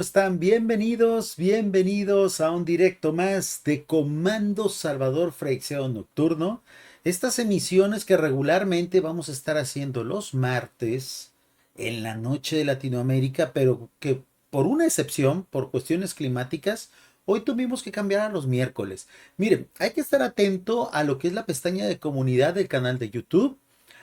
Están bienvenidos a un directo más de Comando Salvador Freixedo Nocturno. Estas emisiones que regularmente vamos a estar haciendo los martes en la noche de Latinoamérica, pero que por una excepción, por cuestiones climáticas, hoy tuvimos que cambiar a los miércoles. Miren, hay que estar atento a lo que es la pestaña de comunidad del canal de YouTube,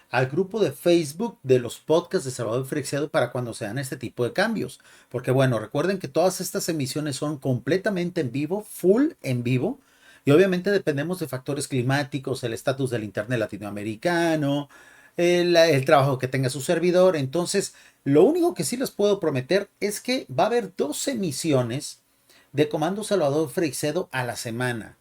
al grupo de Facebook de los podcasts de Salvador Freixedo para cuando se dan este tipo de cambios. Porque bueno, recuerden que todas estas emisiones son completamente en vivo, full en vivo, y obviamente dependemos de factores climáticos, el estatus del internet latinoamericano, el trabajo que tenga su servidor. Entonces, lo único que sí les puedo prometer es que va a haber dos emisiones de Comando Salvador Freixedo a la semana.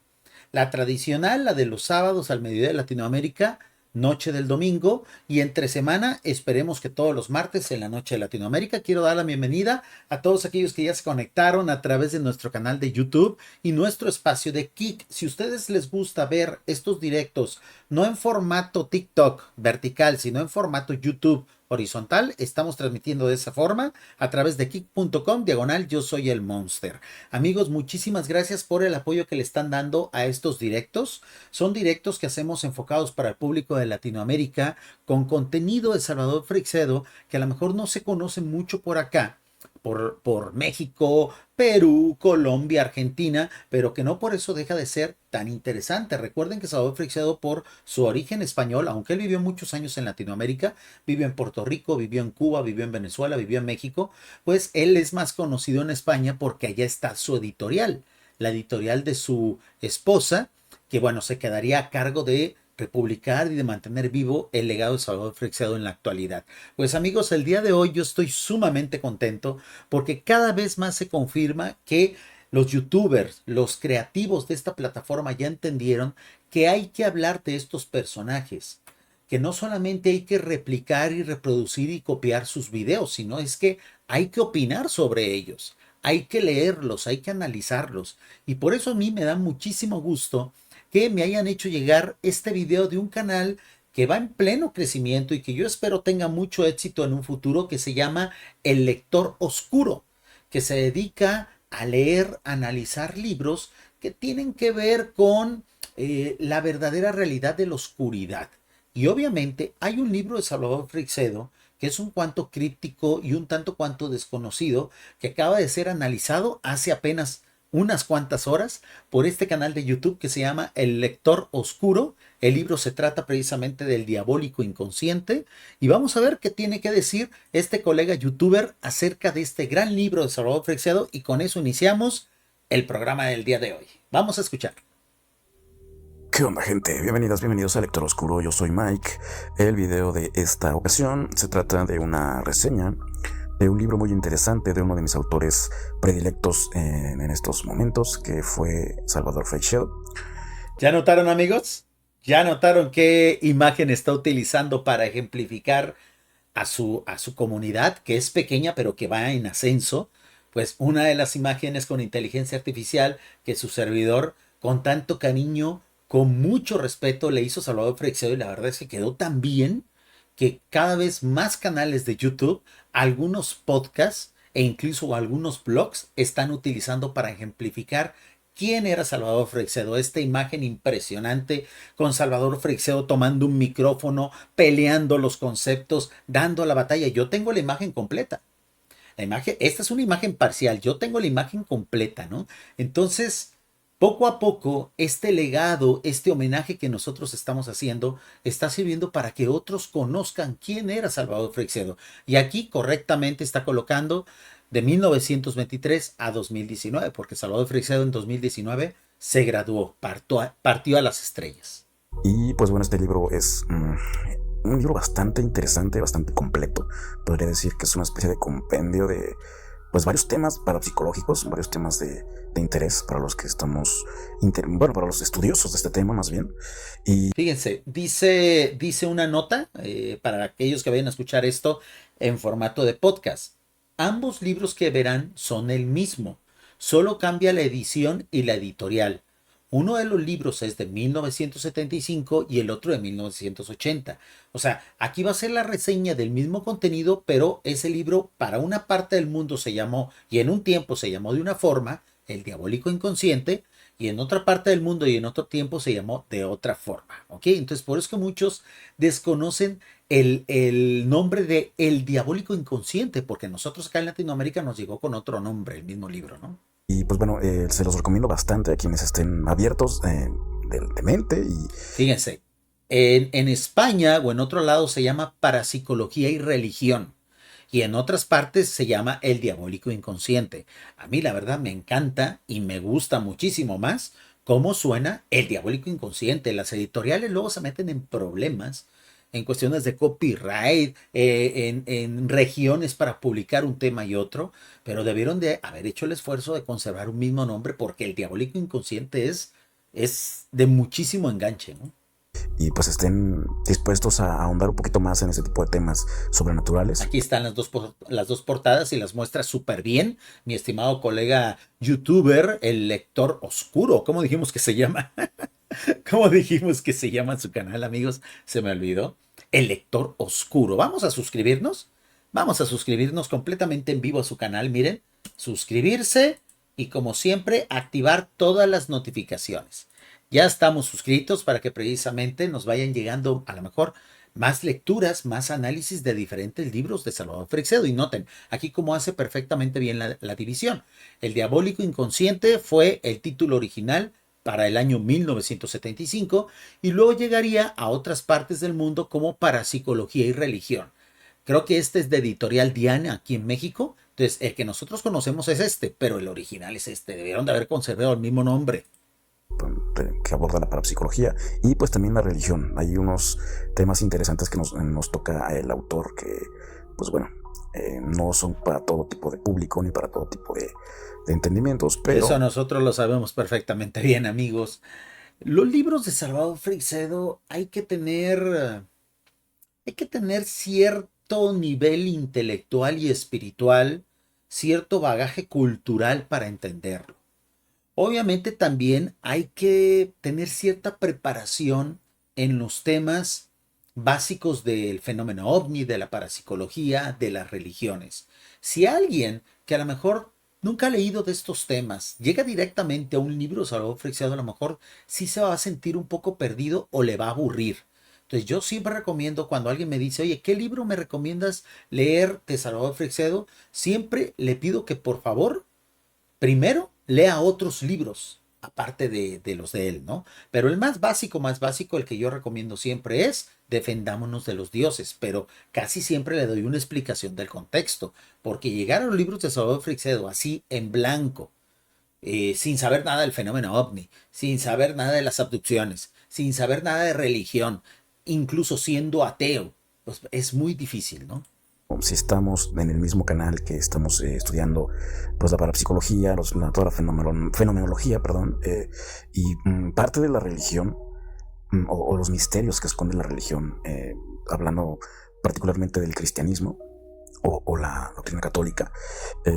La tradicional, la de los sábados al mediodía de Latinoamérica, noche del domingo, y entre semana esperemos que todos los martes en la noche de Latinoamérica. Quiero dar la bienvenida a todos aquellos que ya se conectaron a través de nuestro canal de YouTube y nuestro espacio de Kik. Si a ustedes les gusta ver estos directos no en formato TikTok vertical, sino en formato YouTube horizontal, estamos transmitiendo de esa forma a través de kik.com/, yo soy el Monster. Amigos, muchísimas gracias por el apoyo que le están dando a estos directos. Son directos que hacemos enfocados para el público de Latinoamérica, con contenido de Salvador Freixedo que a lo mejor no se conoce mucho por acá, por México, Perú, Colombia, Argentina, pero que no por eso deja de ser tan interesante. Recuerden que Salvador Freixedo, por su origen español, aunque él vivió muchos años en Latinoamérica, vivió en Puerto Rico, vivió en Cuba, vivió en Venezuela, vivió en México, pues él es más conocido en España porque allá está su editorial, la editorial de su esposa, que bueno, se quedaría a cargo de republicar y de mantener vivo el legado de Salvador Freixedo en la actualidad. Pues amigos, el día de hoy yo estoy sumamente contento porque cada vez más se confirma que los youtubers, los creativos de esta plataforma ya entendieron que hay que hablar de estos personajes, que no solamente hay que replicar y reproducir y copiar sus videos, sino es que hay que opinar sobre ellos, hay que leerlos, hay que analizarlos. Y por eso a mí me da muchísimo gusto que me hayan hecho llegar este video de un canal que va en pleno crecimiento y que yo espero tenga mucho éxito en un futuro, que se llama El Lector Oscuro, que se dedica a leer, a analizar libros que tienen que ver con la verdadera realidad de la oscuridad. Y obviamente hay un libro de Salvador Freixedo que es un cuanto críptico y un tanto cuanto desconocido, que acaba de ser analizado hace apenas unas cuantas horas por este canal de YouTube que se llama El Lector Oscuro. El libro se trata precisamente del diabólico inconsciente y vamos a ver qué tiene que decir este colega youtuber acerca de este gran libro de Salvador Freixedo, y con eso iniciamos el programa del día de hoy. Vamos a escuchar. ¿Qué onda, gente? Bienvenidos a Lector Oscuro. Yo soy Mike. El video de esta ocasión se trata de una reseña de un libro muy interesante de uno de mis autores predilectos en estos momentos, que fue Salvador Freixedo. ¿Ya notaron, amigos? ¿Ya notaron qué imagen está utilizando para ejemplificar a su comunidad, que es pequeña pero que va en ascenso? Pues una de las imágenes con inteligencia artificial que su servidor, con tanto cariño, con mucho respeto, le hizo Salvador Freixedo, y la verdad es que quedó tan bien que cada vez más canales de YouTube, algunos podcasts e incluso algunos blogs están utilizando para ejemplificar quién era Salvador Freixedo. Esta imagen impresionante con Salvador Freixedo tomando un micrófono, peleando los conceptos, dando la batalla. Yo tengo la imagen completa. La imagen, esta es una imagen parcial, yo tengo la imagen completa, ¿no? Entonces, poco a poco, este legado, este homenaje que nosotros estamos haciendo, está sirviendo para que otros conozcan quién era Salvador Freixedo. Y aquí correctamente está colocando de 1923 a 2019, porque Salvador Freixedo en 2019 se graduó, partió a las estrellas. Y pues bueno, este libro es un libro bastante interesante, bastante completo. Podría decir que es una especie de compendio de pues varios temas parapsicológicos, varios temas de interés para los que estamos, bueno, para los estudiosos de este tema más bien. Y Fíjense, dice una nota para aquellos que vayan a escuchar esto en formato de podcast. Ambos libros que verán son el mismo, solo cambia la edición y la editorial. Uno de los libros es de 1975 y el otro de 1980. O sea, aquí va a ser la reseña del mismo contenido, pero ese libro para una parte del mundo se llamó, y en un tiempo se llamó de una forma, El Diabólico Inconsciente, y en otra parte del mundo y en otro tiempo se llamó de otra forma. ¿Ok? Entonces, por eso es que muchos desconocen el nombre de El Diabólico Inconsciente, porque nosotros acá en Latinoamérica nos llegó con otro nombre, el mismo libro, ¿no? Y pues bueno, se los recomiendo bastante a quienes estén abiertos de mente y Fíjense, en España o en otro lado se llama Parapsicología y Religión. Y en otras partes se llama El Diabólico Inconsciente. A mí la verdad me encanta y me gusta muchísimo más cómo suena El Diabólico Inconsciente. Las editoriales luego se meten en problemas en cuestiones de copyright, en regiones para publicar un tema y otro, pero debieron de haber hecho el esfuerzo de conservar un mismo nombre porque El Diabólico Inconsciente es de muchísimo enganche, ¿no? pues estén dispuestos a ahondar un poquito más en ese tipo de temas sobrenaturales. Aquí están las dos portadas y las muestra súper bien mi estimado colega youtuber, el lector oscuro. ¿Cómo dijimos que se llama? ¿Cómo dijimos que se llama su canal, amigos? Se me olvidó. El lector oscuro. Vamos a suscribirnos. Vamos a suscribirnos completamente en vivo a su canal. Miren, suscribirse y como siempre activar todas las notificaciones. Ya estamos suscritos para que precisamente nos vayan llegando a lo mejor más lecturas, más análisis de diferentes libros de Salvador Freixedo. Y noten, aquí como hace perfectamente bien la división. El Diabólico Inconsciente fue el título original para el año 1975 y luego llegaría a otras partes del mundo como Parapsicología y Religión. Creo que este es de Editorial Diana aquí en México. Entonces, el que nosotros conocemos es este, pero el original es este. Debieron de haber conservado el mismo nombre. Que aborda la parapsicología y pues también la religión. Hay unos temas interesantes que nos toca el autor que, pues bueno, no son para todo tipo de público ni para todo tipo de entendimientos, pero... Eso nosotros lo sabemos perfectamente bien, amigos. Los libros de Salvador Freixedo hay que tener cierto nivel intelectual y espiritual, cierto bagaje cultural para entenderlo. Obviamente también hay que tener cierta preparación en los temas básicos del fenómeno ovni, de la parapsicología, de las religiones. Si alguien que a lo mejor nunca ha leído de estos temas llega directamente a un libro de Salvador Freixedo, a lo mejor sí se va a sentir un poco perdido o le va a aburrir. Entonces yo siempre recomiendo cuando alguien me dice, oye, ¿qué libro me recomiendas leer de Salvador Freixedo? Siempre le pido que por favor primero lea otros libros, aparte de los de él, ¿no? Pero el más básico, el que yo recomiendo siempre es Defendámonos de los dioses, pero casi siempre le doy una explicación del contexto, porque llegar a los libros de Salvador Freixedo así en blanco, sin saber nada del fenómeno ovni, sin saber nada de las abducciones, sin saber nada de religión, incluso siendo ateo, pues es muy difícil, ¿no? Si estamos en el mismo canal que estamos estudiando pues la parapsicología, toda la fenomenología, perdón, y parte de la religión o los misterios que esconde la religión, hablando particularmente del cristianismo o la doctrina católica,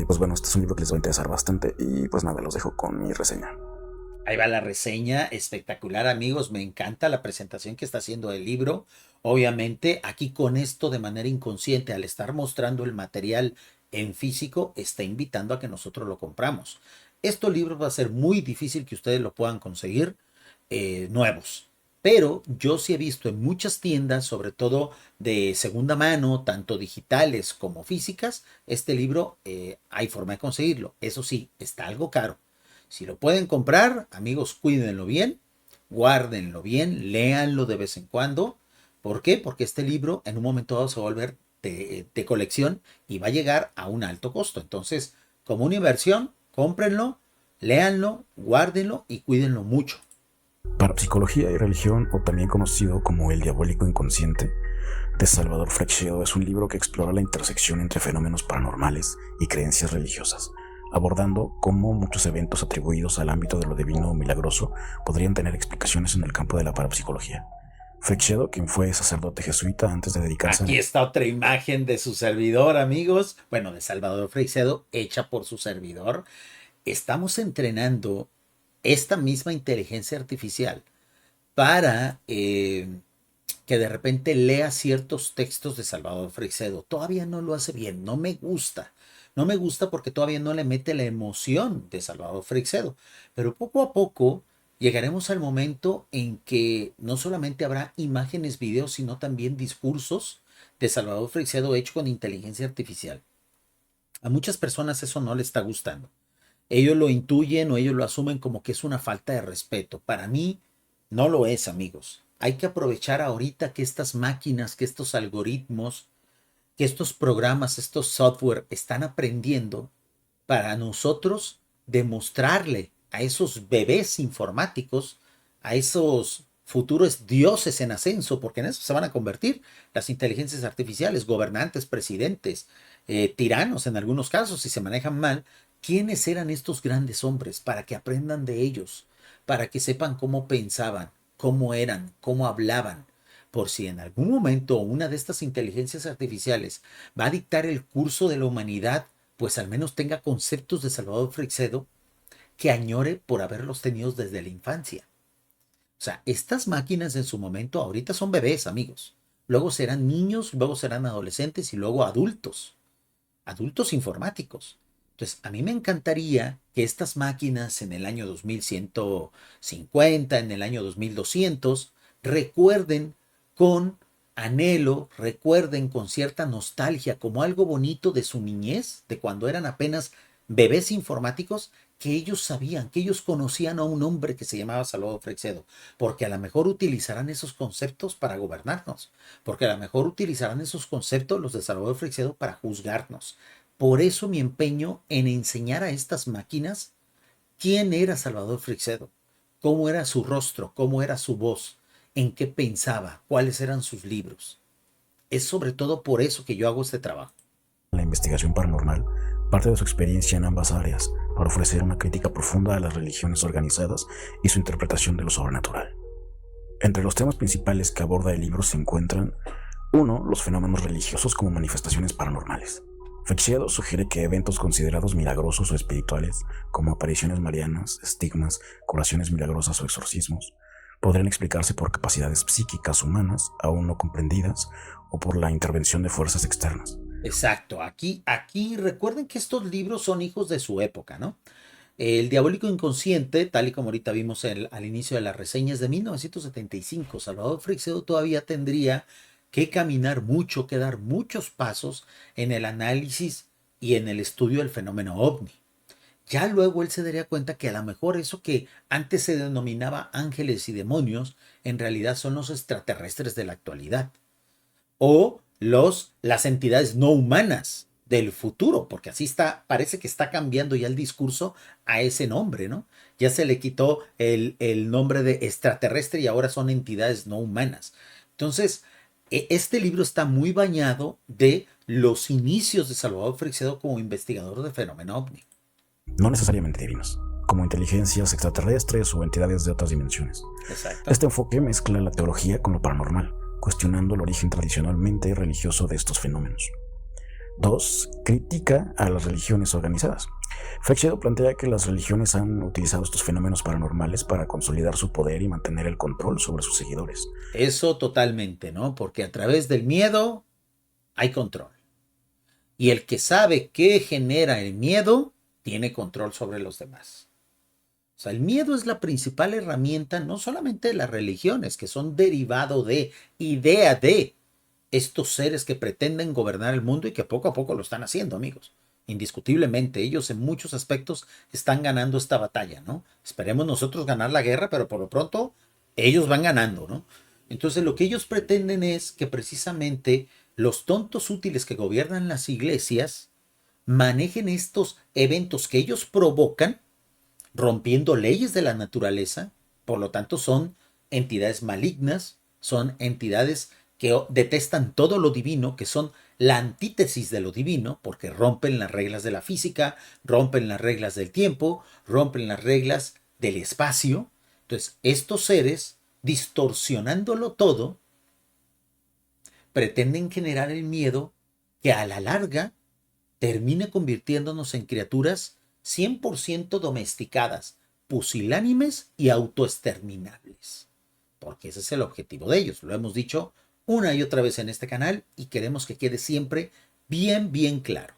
pues bueno, este es un libro que les va a interesar bastante y pues nada, los dejo con mi reseña. Ahí va la reseña, espectacular amigos, me encanta la presentación que está haciendo el libro. Obviamente aquí con esto de manera inconsciente, al estar mostrando el material en físico, está invitando a que nosotros lo compramos. Estos libros va a ser muy difícil que ustedes lo puedan conseguir nuevos. Pero yo sí he visto en muchas tiendas, sobre todo de segunda mano, tanto digitales como físicas, este libro hay forma de conseguirlo. Eso sí, está algo caro. Si lo pueden comprar, amigos, cuídenlo bien, guárdenlo bien, léanlo de vez en cuando. ¿Por qué? Porque este libro en un momento dado se va a volver de colección y va a llegar a un alto costo. Entonces, como una inversión, cómprenlo, léanlo, guárdenlo y cuídenlo mucho. Parapsicología y religión, o también conocido como El Diabólico Inconsciente, de Salvador Freixedo, es un libro que explora la intersección entre fenómenos paranormales y creencias religiosas, abordando cómo muchos eventos atribuidos al ámbito de lo divino o milagroso podrían tener explicaciones en el campo de la parapsicología. Freixedo, quien fue sacerdote jesuita antes de dedicarse Aquí está otra imagen de su servidor, amigos. Bueno, de Salvador Freixedo, hecha por su servidor. Estamos entrenando esta misma inteligencia artificial para que de repente lea ciertos textos de Salvador Freixedo. Todavía no lo hace bien, no me gusta. No me gusta porque todavía no le mete la emoción de Salvador Freixedo. Pero poco a poco llegaremos al momento en que no solamente habrá imágenes, videos, sino también discursos de Salvador Freixedo hecho con inteligencia artificial. A muchas personas eso no le está gustando. Ellos lo intuyen o ellos lo asumen como que es una falta de respeto. Para mí no lo es, amigos. Hay que aprovechar ahorita que estas máquinas, que estos algoritmos, que estos programas, estos software están aprendiendo para nosotros demostrarle a esos bebés informáticos, a esos futuros dioses en ascenso, porque en eso se van a convertir las inteligencias artificiales, gobernantes, presidentes, tiranos en algunos casos, si se manejan mal. ¿Quiénes eran estos grandes hombres? Para que aprendan de ellos, para que sepan cómo pensaban, cómo eran, cómo hablaban, por si en algún momento una de estas inteligencias artificiales va a dictar el curso de la humanidad, pues al menos tenga conceptos de Salvador Freixedo que añore por haberlos tenido desde la infancia. O sea, estas máquinas en su momento ahorita son bebés, amigos. Luego serán niños, luego serán adolescentes y luego adultos, adultos informáticos. Entonces, a mí me encantaría que estas máquinas en el año 2150, en el año 2200, recuerden con anhelo, recuerden con cierta nostalgia como algo bonito de su niñez, de cuando eran apenas bebés informáticos, que ellos sabían, que ellos conocían a un hombre que se llamaba Salvador Freixedo, porque a lo mejor utilizarán esos conceptos para gobernarnos, porque a lo mejor utilizarán esos conceptos los de Salvador Freixedo para juzgarnos. Por eso mi empeño en enseñar a estas máquinas quién era Salvador Freixedo, cómo era su rostro, cómo era su voz, en qué pensaba, cuáles eran sus libros. Es sobre todo por eso que yo hago este trabajo. La investigación paranormal parte de su experiencia en ambas áreas para ofrecer una crítica profunda a las religiones organizadas y su interpretación de lo sobrenatural. Entre los temas principales que aborda el libro se encuentran: 1. Los fenómenos religiosos como manifestaciones paranormales. Freixedo sugiere que eventos considerados milagrosos o espirituales, como apariciones marianas, estigmas, curaciones milagrosas o exorcismos, podrían explicarse por capacidades psíquicas humanas aún no comprendidas o por la intervención de fuerzas externas. Exacto, aquí recuerden que estos libros son hijos de su época, ¿no? El Diabólico Inconsciente, tal y como ahorita vimos al inicio de las reseñas de 1975, Salvador Freixedo todavía tendría que caminar mucho, que dar muchos pasos en el análisis y en el estudio del fenómeno ovni. Ya luego él se daría cuenta que a lo mejor eso que antes se denominaba ángeles y demonios, en realidad son los extraterrestres de la actualidad o las entidades no humanas del futuro, porque así está, parece que está cambiando ya el discurso a ese nombre, ¿no? Ya se le quitó el nombre de extraterrestre y ahora son entidades no humanas. Entonces, este libro está muy bañado de los inicios de Salvador Freixedo como investigador de fenómeno ovni. No necesariamente divinos, como inteligencias extraterrestres o entidades de otras dimensiones. Exacto. Este enfoque mezcla la teología con lo paranormal, cuestionando el origen tradicionalmente religioso de estos fenómenos. 2. Crítica a las religiones organizadas. Freixedo plantea que las religiones han utilizado estos fenómenos paranormales para consolidar su poder y mantener el control sobre sus seguidores. Eso totalmente, ¿no? Porque a través del miedo hay control. Y el que sabe qué genera el miedo, tiene control sobre los demás. O sea, el miedo es la principal herramienta, no solamente de las religiones, que son derivado de, idea de estos seres que pretenden gobernar el mundo y que poco a poco lo están haciendo, amigos. Indiscutiblemente, ellos en muchos aspectos están ganando esta batalla, ¿no? Esperemos nosotros ganar la guerra, pero por lo pronto ellos van ganando, ¿no? Entonces lo que ellos pretenden es que precisamente los tontos útiles que gobiernan las iglesias manejen estos eventos que ellos provocan rompiendo leyes de la naturaleza, por lo tanto son entidades malignas, son entidades que detestan todo lo divino, que son la antítesis de lo divino, porque rompen las reglas de la física, rompen las reglas del tiempo, rompen las reglas del espacio. Entonces, estos seres, distorsionándolo todo, pretenden generar el miedo que a la larga termine convirtiéndonos en criaturas 100% domesticadas, pusilánimes y autoexterminables. Porque ese es el objetivo de ellos. Lo hemos dicho una y otra vez en este canal y queremos que quede siempre bien, bien claro.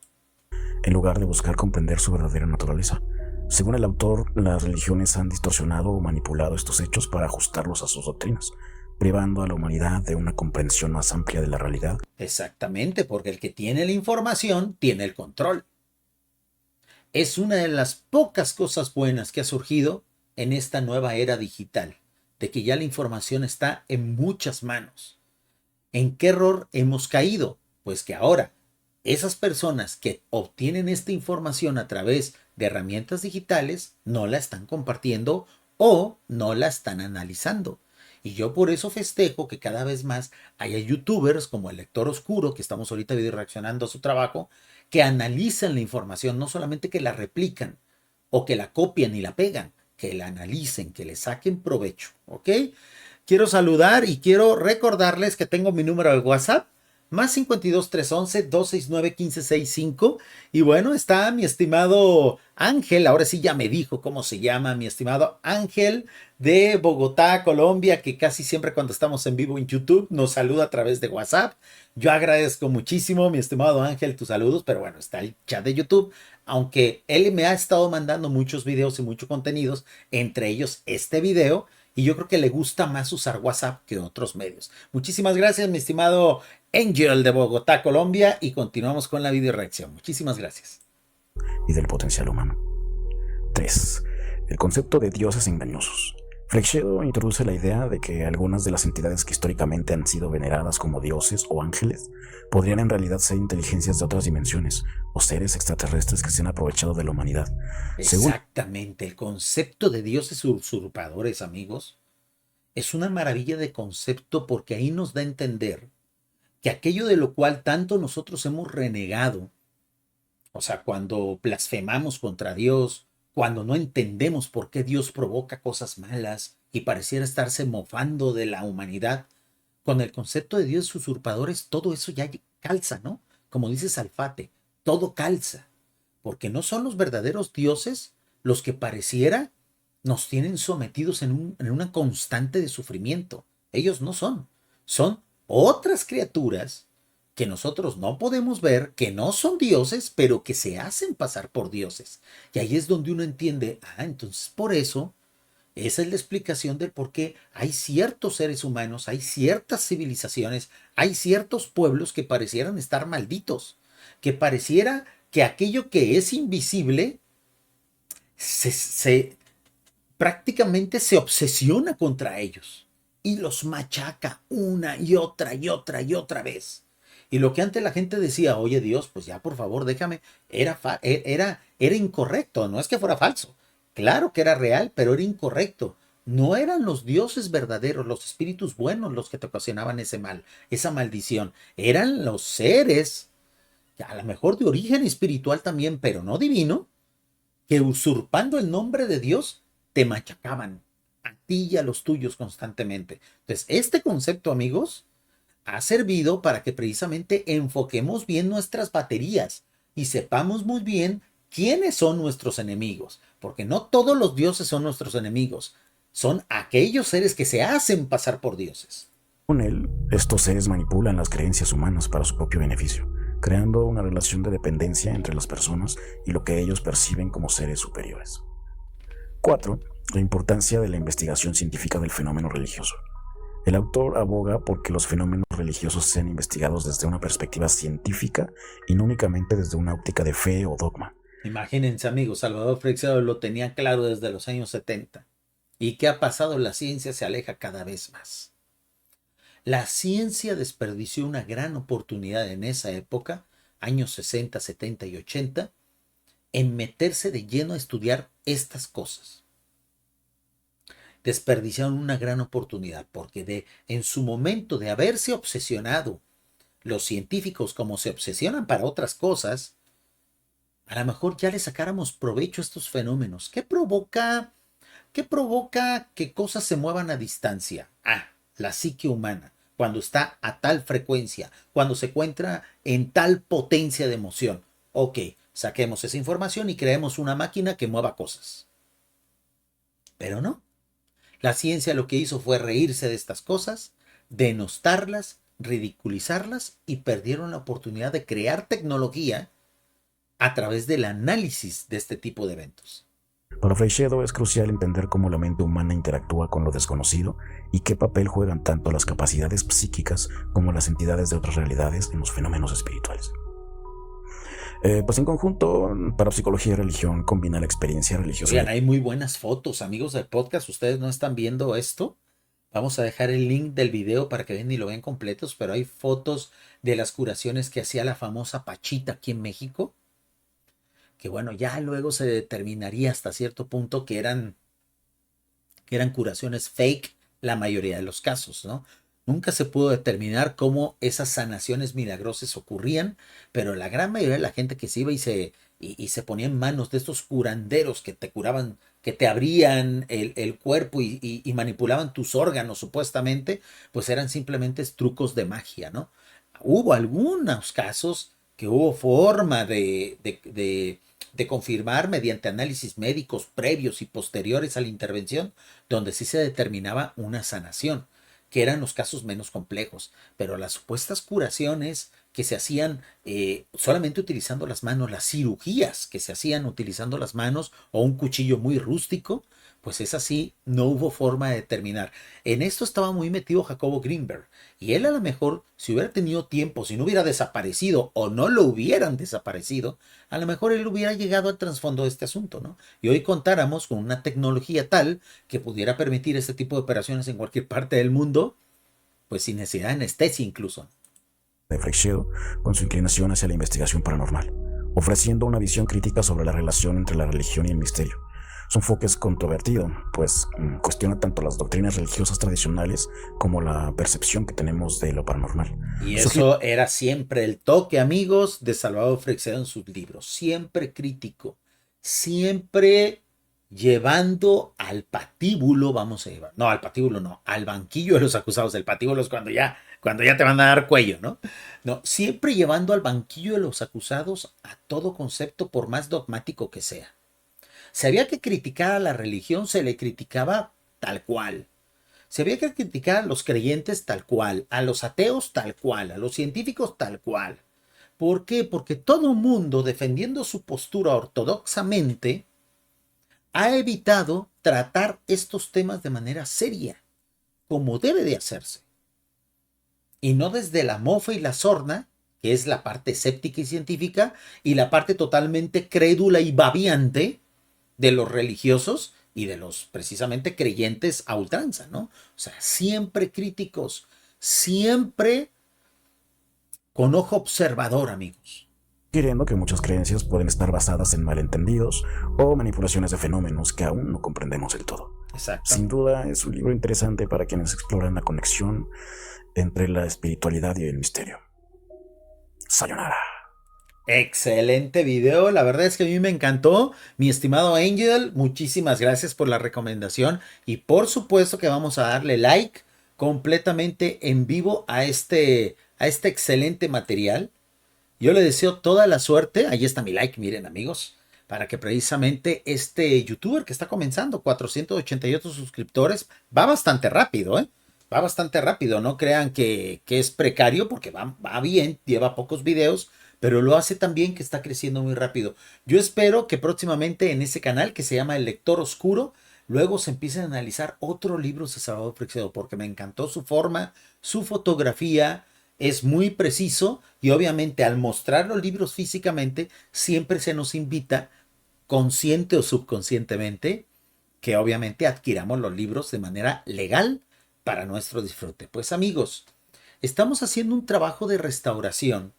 En lugar de buscar comprender su verdadera naturaleza. Según el autor, las religiones han distorsionado o manipulado estos hechos para ajustarlos a sus doctrinas, privando a la humanidad de una comprensión más amplia de la realidad. Exactamente, porque el que tiene la información tiene el control. Es una de las pocas cosas buenas que ha surgido en esta nueva era digital, de que ya la información está en muchas manos. ¿En qué error hemos caído? Pues que ahora esas personas que obtienen esta información a través de herramientas digitales no la están compartiendo o no la están analizando. Y yo por eso festejo que cada vez más haya youtubers como el Lector Oscuro, que estamos ahorita video reaccionando a su trabajo, que analizan la información, no solamente que la replican o que la copian y la pegan, que la analicen, que le saquen provecho, ¿ok? Quiero saludar y quiero recordarles que tengo mi número de WhatsApp, más 52 311 269 1565. Y bueno, está mi estimado Ángel, ahora sí ya me dijo cómo se llama, mi estimado Ángel de Bogotá, Colombia, que casi siempre cuando estamos en vivo en YouTube nos saluda a través de WhatsApp. Yo agradezco muchísimo, mi estimado Ángel, tus saludos, pero bueno, está el chat de YouTube, aunque él me ha estado mandando muchos videos y muchos contenidos, entre ellos este video. Y yo creo que le gusta más usar WhatsApp que otros medios. Muchísimas gracias, mi estimado Angel de Bogotá, Colombia. Y continuamos con la video reacción. Muchísimas gracias. Y del potencial humano. 3. El concepto de dioses engañosos. Frekshedo introduce la idea de que algunas de las entidades que históricamente han sido veneradas como dioses o ángeles podrían en realidad ser inteligencias de otras dimensiones o seres extraterrestres que se han aprovechado de la humanidad. Exactamente, el concepto de dioses usurpadores, amigos, es una maravilla de concepto porque ahí nos da a entender que aquello de lo cual tanto nosotros hemos renegado, o sea, cuando blasfemamos contra Dios, cuando no entendemos por qué Dios provoca cosas malas y pareciera estarse mofando de la humanidad, con el concepto de dioses usurpadores, todo eso ya calza, ¿no? Como dice Salfate, todo calza, porque no son los verdaderos dioses los que pareciera nos tienen sometidos en una constante de sufrimiento. Ellos no son, son otras criaturas que nosotros no podemos ver, que no son dioses, pero que se hacen pasar por dioses. Y ahí es donde uno entiende, entonces por eso, esa es la explicación del por qué hay ciertos seres humanos, hay ciertas civilizaciones, hay ciertos pueblos que parecieran estar malditos, que pareciera que aquello que es invisible prácticamente se obsesiona contra ellos y los machaca una y otra y otra y otra vez. Y lo que antes la gente decía, oye Dios, pues ya por favor déjame, era incorrecto, no es que fuera falso. Claro que era real, pero era incorrecto. No eran los dioses verdaderos, los espíritus buenos los que te ocasionaban ese mal, esa maldición. Eran los seres, a lo mejor de origen espiritual también, pero no divino, que usurpando el nombre de Dios te machacaban a ti y a los tuyos constantemente. Entonces, este concepto, amigos, ha servido para que precisamente enfoquemos bien nuestras baterías y sepamos muy bien quiénes son nuestros enemigos, porque no todos los dioses son nuestros enemigos, son aquellos seres que se hacen pasar por dioses. Con él, estos seres manipulan las creencias humanas para su propio beneficio, creando una relación de dependencia entre las personas y lo que ellos perciben como seres superiores. 4. La importancia de la investigación científica del fenómeno religioso. El autor aboga por que los fenómenos religiosos sean investigados desde una perspectiva científica y no únicamente desde una óptica de fe o dogma. Imagínense, amigos, Salvador Freixedo lo tenía claro desde los años 70. ¿Y qué ha pasado? La ciencia se aleja cada vez más. La ciencia desperdició una gran oportunidad en esa época, años 60, 70 y 80, en meterse de lleno a estudiar estas cosas. Desperdiciaron una gran oportunidad porque en su momento de haberse obsesionado los científicos como se obsesionan para otras cosas, a lo mejor ya le sacáramos provecho a estos fenómenos. ¿Qué provoca que cosas se muevan a distancia? La psique humana, cuando está a tal frecuencia, cuando se encuentra en tal potencia de emoción. Ok, saquemos esa información y creemos una máquina que mueva cosas. Pero no. La ciencia lo que hizo fue reírse de estas cosas, denostarlas, ridiculizarlas y perdieron la oportunidad de crear tecnología a través del análisis de este tipo de eventos. Para Freixedo es crucial entender cómo la mente humana interactúa con lo desconocido y qué papel juegan tanto las capacidades psíquicas como las entidades de otras realidades en los fenómenos espirituales. Pues en conjunto, parapsicología y religión combina la experiencia religiosa. Oigan, hay muy buenas fotos, amigos del podcast. Ustedes no están viendo esto. Vamos a dejar el link del video para que vean y lo vean completos, pero hay fotos de las curaciones que hacía la famosa Pachita aquí en México, que bueno, ya luego se determinaría hasta cierto punto que eran curaciones fake la mayoría de los casos, ¿no? Nunca se pudo determinar cómo esas sanaciones milagrosas ocurrían, pero la gran mayoría de la gente que se iba y se ponía en manos de estos curanderos que te curaban, que te abrían el cuerpo y manipulaban tus órganos supuestamente, pues eran simplemente trucos de magia, ¿no? Hubo algunos casos que hubo forma de confirmar mediante análisis médicos previos y posteriores a la intervención, donde sí se determinaba una sanación, que eran los casos menos complejos, pero las supuestas curaciones que se hacían solamente utilizando las manos, las cirugías que se hacían utilizando las manos o un cuchillo muy rústico, pues es así, no hubo forma de determinar. En esto estaba muy metido Jacobo Greenberg, y él a lo mejor, si hubiera tenido tiempo, si no hubiera desaparecido o no lo hubieran desaparecido, a lo mejor él hubiera llegado al trasfondo de este asunto, ¿no? Y hoy contáramos con una tecnología tal que pudiera permitir este tipo de operaciones en cualquier parte del mundo, pues sin necesidad de anestesia incluso. De Freixedo, con su inclinación hacia la investigación paranormal, ofreciendo una visión crítica sobre la relación entre la religión y el misterio. Su enfoque es controvertido, pues cuestiona tanto las doctrinas religiosas tradicionales como la percepción que tenemos de lo paranormal. Y eso era siempre el toque, amigos, de Salvador Freixedo en sus libros. Siempre crítico, siempre llevando al patíbulo, vamos a llevar, no, al patíbulo no, al banquillo de los acusados. El patíbulo es cuando ya te van a dar cuello, ¿no? No, siempre llevando al banquillo de los acusados a todo concepto, por más dogmático que sea. Si había que criticar a la religión, se le criticaba tal cual. Si había que criticar a los creyentes tal cual, a los ateos tal cual, a los científicos tal cual. ¿Por qué? Porque todo mundo, defendiendo su postura ortodoxamente, ha evitado tratar estos temas de manera seria, como debe de hacerse. Y no desde la mofa y la sorna, que es la parte escéptica y científica, y la parte totalmente crédula y babiante de los religiosos y de los precisamente creyentes a ultranza, ¿no? O sea, siempre críticos, siempre con ojo observador, amigos. Queriendo que muchas creencias pueden estar basadas en malentendidos o manipulaciones de fenómenos que aún no comprendemos del todo. Exacto. Sin duda es un libro interesante para quienes exploran la conexión entre la espiritualidad y el misterio. Sayonara. Excelente video, la verdad es que a mí me encantó, mi estimado Angel, muchísimas gracias por la recomendación y por supuesto que vamos a darle like completamente en vivo a este excelente material. Yo le deseo toda la suerte, ahí está mi like, miren amigos, para que precisamente este youtuber que está comenzando, 488 suscriptores, va bastante rápido, va bastante rápido, no crean que es precario porque va bien, lleva pocos videos, pero lo hace tan bien que está creciendo muy rápido. Yo espero que próximamente en ese canal que se llama El Lector Oscuro, luego se empiecen a analizar otros libros de Salvador Freixedo, porque me encantó su forma, su fotografía, es muy preciso y obviamente al mostrar los libros físicamente siempre se nos invita, consciente o subconscientemente, que obviamente adquiramos los libros de manera legal para nuestro disfrute. Pues amigos, estamos haciendo un trabajo de restauración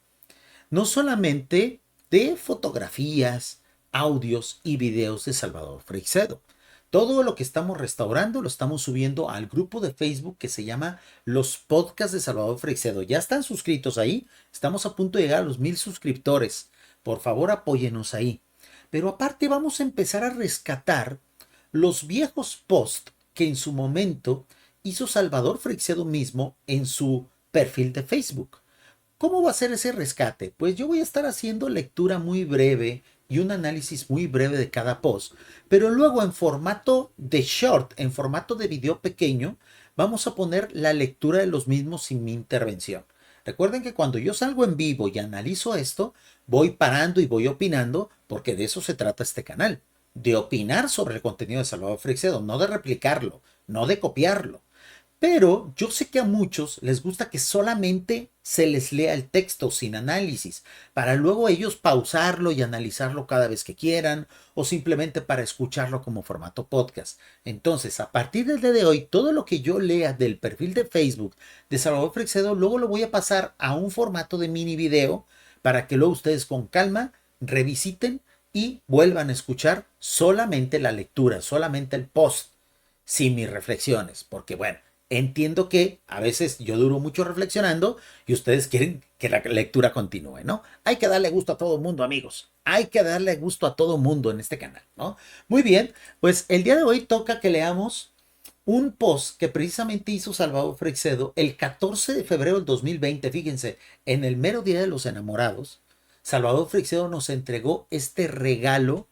no solamente de fotografías, audios y videos de Salvador Freixedo. Todo lo que estamos restaurando lo estamos subiendo al grupo de Facebook que se llama Los Podcasts de Salvador Freixedo. Ya están suscritos ahí. Estamos a punto de llegar a los 1000 suscriptores. Por favor, apóyenos ahí. Pero aparte vamos a empezar a rescatar los viejos posts que en su momento hizo Salvador Freixedo mismo en su perfil de Facebook. ¿Cómo va a ser ese rescate? Pues yo voy a estar haciendo lectura muy breve y un análisis muy breve de cada post, pero luego en formato de short, en formato de video pequeño, vamos a poner la lectura de los mismos sin mi intervención. Recuerden que cuando yo salgo en vivo y analizo esto, voy parando y voy opinando, porque de eso se trata este canal, de opinar sobre el contenido de Salvador Freixedo, no de replicarlo, no de copiarlo. Pero yo sé que a muchos les gusta que solamente se les lea el texto sin análisis, para luego ellos pausarlo y analizarlo cada vez que quieran, o simplemente para escucharlo como formato podcast. Entonces, a partir del día de hoy, todo lo que yo lea del perfil de Facebook de Salvador Freixedo, luego lo voy a pasar a un formato de mini video para que luego ustedes con calma revisiten y vuelvan a escuchar solamente la lectura, solamente el post, sin mis reflexiones, porque bueno, entiendo que a veces yo duro mucho reflexionando y ustedes quieren que la lectura continúe, ¿no? Hay que darle gusto a todo el mundo, amigos. Hay que darle gusto a todo el mundo en este canal, ¿no? Muy bien, pues el día de hoy toca que leamos un post que precisamente hizo Salvador Freixedo el 14 de febrero del 2020. Fíjense, en el mero día de los enamorados, Salvador Freixedo nos entregó este regalo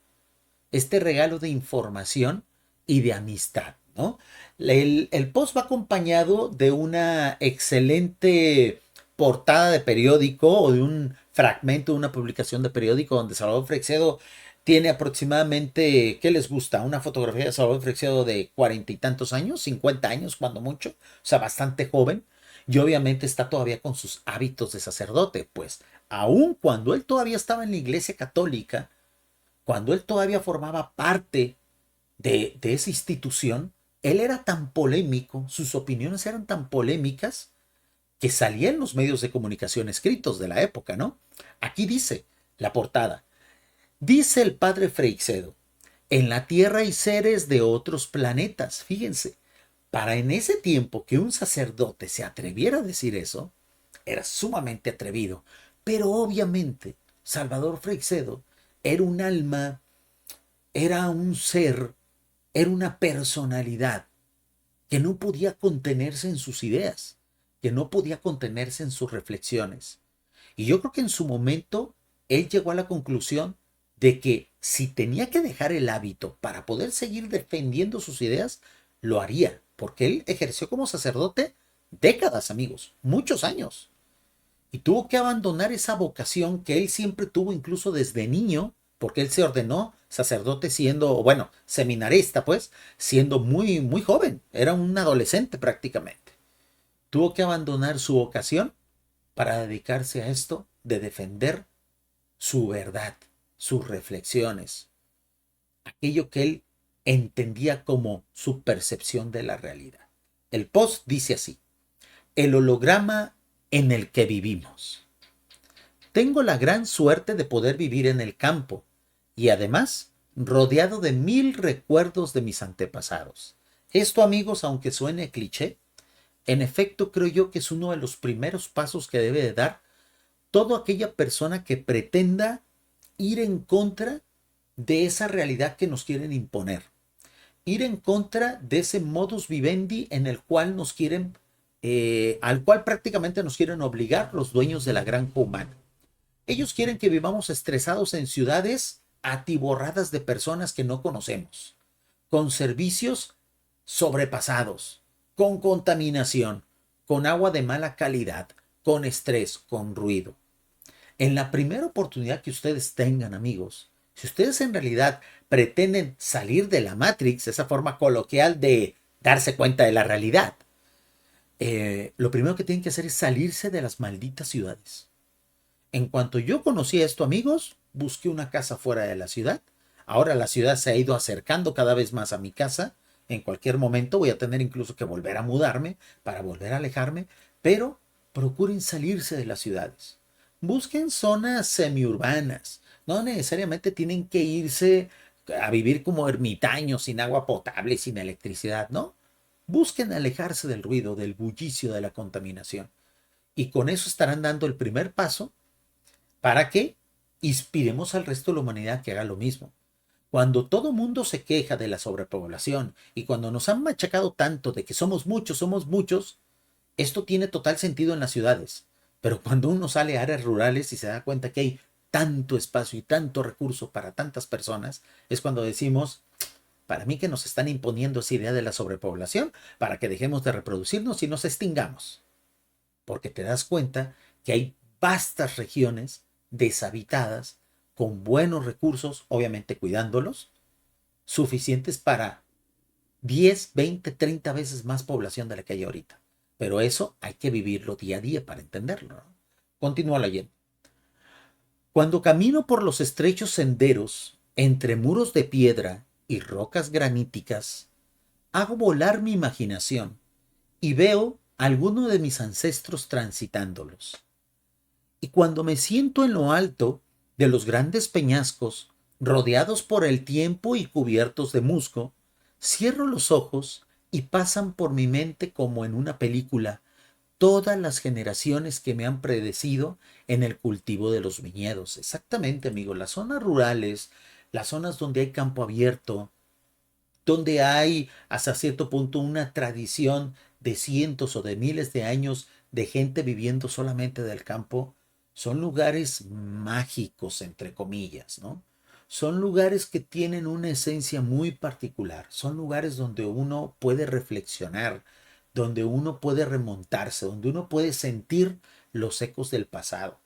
de información y de amistad, ¿no? El post va acompañado de una excelente portada de periódico o de un fragmento de una publicación de periódico donde Salvador Freixedo tiene aproximadamente, ¿qué les gusta? Una fotografía de Salvador Freixedo de 40 y tantos años, 50 años cuando mucho, o sea, bastante joven, y obviamente está todavía con sus hábitos de sacerdote, pues aun cuando él todavía estaba en la iglesia católica, cuando él todavía formaba parte de esa institución, él era tan polémico, sus opiniones eran tan polémicas que salía en los medios de comunicación escritos de la época, ¿no? Aquí dice la portada, dice el padre Freixedo, en la Tierra hay seres de otros planetas, fíjense, para en ese tiempo que un sacerdote se atreviera a decir eso, era sumamente atrevido, pero obviamente Salvador Freixedo era un alma, era un ser, era una personalidad que no podía contenerse en sus ideas, que no podía contenerse en sus reflexiones. Y yo creo que en su momento él llegó a la conclusión de que si tenía que dejar el hábito para poder seguir defendiendo sus ideas, lo haría, porque él ejerció como sacerdote décadas, amigos, muchos años. Y tuvo que abandonar esa vocación que él siempre tuvo incluso desde niño, porque él se ordenó sacerdote siendo, bueno, seminarista, pues, siendo muy, muy joven, era un adolescente prácticamente. Tuvo que abandonar su vocación para dedicarse a esto de defender su verdad, sus reflexiones, aquello que él entendía como su percepción de la realidad. El post dice así, el holograma en el que vivimos. Tengo la gran suerte de poder vivir en el campo y además rodeado de 1000 recuerdos de mis antepasados. Esto, amigos, aunque suene cliché, en efecto creo yo que es uno de los primeros pasos que debe de dar toda aquella persona que pretenda ir en contra de esa realidad que nos quieren imponer, ir en contra de ese modus vivendi en el cual nos quieren, al cual prácticamente nos quieren obligar los dueños de la granja humana. Ellos quieren que vivamos estresados en ciudades atiborradas de personas que no conocemos, con servicios sobrepasados, con contaminación, con agua de mala calidad, con estrés, con ruido. En la primera oportunidad que ustedes tengan, amigos, si ustedes en realidad pretenden salir de la Matrix, esa forma coloquial de darse cuenta de la realidad, lo primero que tienen que hacer es salirse de las malditas ciudades. En cuanto yo conocí esto, amigos, busqué una casa fuera de la ciudad. Ahora la ciudad se ha ido acercando cada vez más a mi casa. En cualquier momento voy a tener incluso que volver a mudarme para volver a alejarme, pero procuren salirse de las ciudades. Busquen zonas semiurbanas. No necesariamente tienen que irse a vivir como ermitaños sin agua potable, sin electricidad, ¿no? Busquen alejarse del ruido, del bullicio, de la contaminación. Y con eso estarán dando el primer paso para que inspiremos al resto de la humanidad que haga lo mismo. Cuando todo mundo se queja de la sobrepoblación y cuando nos han machacado tanto de que somos muchos, esto tiene total sentido en las ciudades. Pero cuando uno sale a áreas rurales y se da cuenta que hay tanto espacio y tanto recurso para tantas personas, es cuando decimos, para mí que nos están imponiendo esa idea de la sobrepoblación para que dejemos de reproducirnos y nos extingamos. Porque te das cuenta que hay vastas regiones deshabitadas con buenos recursos, obviamente cuidándolos, suficientes para 10, 20, 30 veces más población de la que hay ahorita. Pero eso hay que vivirlo día a día para entenderlo, ¿no? Continúa leyendo. Cuando camino por los estrechos senderos entre muros de piedra y rocas graníticas, hago volar mi imaginación y veo a alguno de mis ancestros transitándolos. Y cuando me siento en lo alto de los grandes peñascos, rodeados por el tiempo y cubiertos de musgo, cierro los ojos y pasan por mi mente como en una película todas las generaciones que me han predecido en el cultivo de los viñedos. Exactamente, amigo, las zonas rurales, las zonas donde hay campo abierto, donde hay hasta cierto punto una tradición de cientos o de miles de años de gente viviendo solamente del campo, son lugares mágicos, entre comillas, ¿no? Son lugares que tienen una esencia muy particular, son lugares donde uno puede reflexionar, donde uno puede remontarse, donde uno puede sentir los ecos del pasado.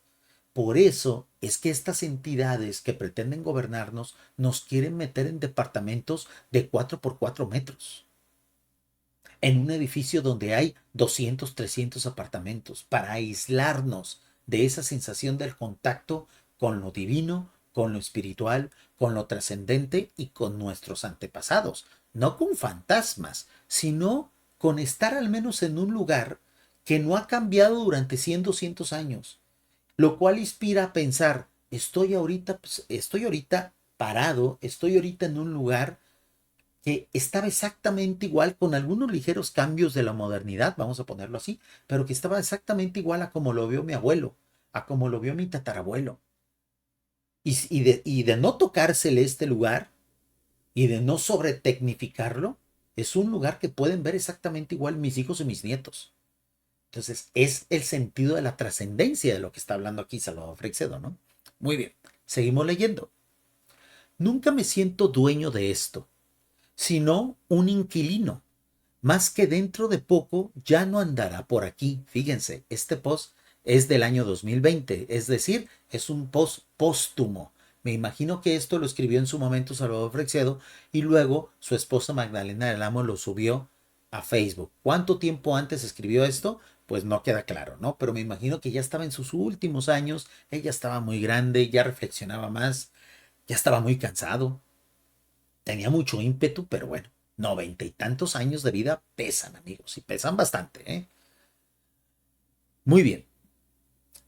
Por eso es que estas entidades que pretenden gobernarnos nos quieren meter en departamentos de 4 por 4 metros, en un edificio donde hay 200, 300 apartamentos, para aislarnos de esa sensación del contacto con lo divino, con lo espiritual, con lo trascendente y con nuestros antepasados. No con fantasmas, sino con estar al menos en un lugar que no ha cambiado durante 100, 200 años, lo cual inspira a pensar, estoy ahorita parado, estoy ahorita en un lugar que estaba exactamente igual, con algunos ligeros cambios de la modernidad, vamos a ponerlo así, pero que estaba exactamente igual a como lo vio mi abuelo, a como lo vio mi tatarabuelo. Y de no tocársele este lugar y de no sobretecnificarlo, es un lugar que pueden ver exactamente igual mis hijos y mis nietos. Entonces, es el sentido de la trascendencia de lo que está hablando aquí Salvador Freixedo, ¿no? Muy bien, seguimos leyendo. Nunca me siento dueño de esto, sino un inquilino, más que dentro de poco ya no andará por aquí. Fíjense, este post es del año 2020, es decir, es un post póstumo. Me imagino que esto lo escribió en su momento Salvador Freixedo y luego su esposa Magdalena del Amo lo subió a Facebook. ¿Cuánto tiempo antes escribió esto? Pues no queda claro, ¿no? Pero me imagino que ya estaba en sus últimos años, ella estaba muy grande, ya reflexionaba más, ya estaba muy cansado, tenía mucho ímpetu, pero bueno, 90 y tantos años de vida pesan, amigos, y pesan bastante, ¿eh? Muy bien,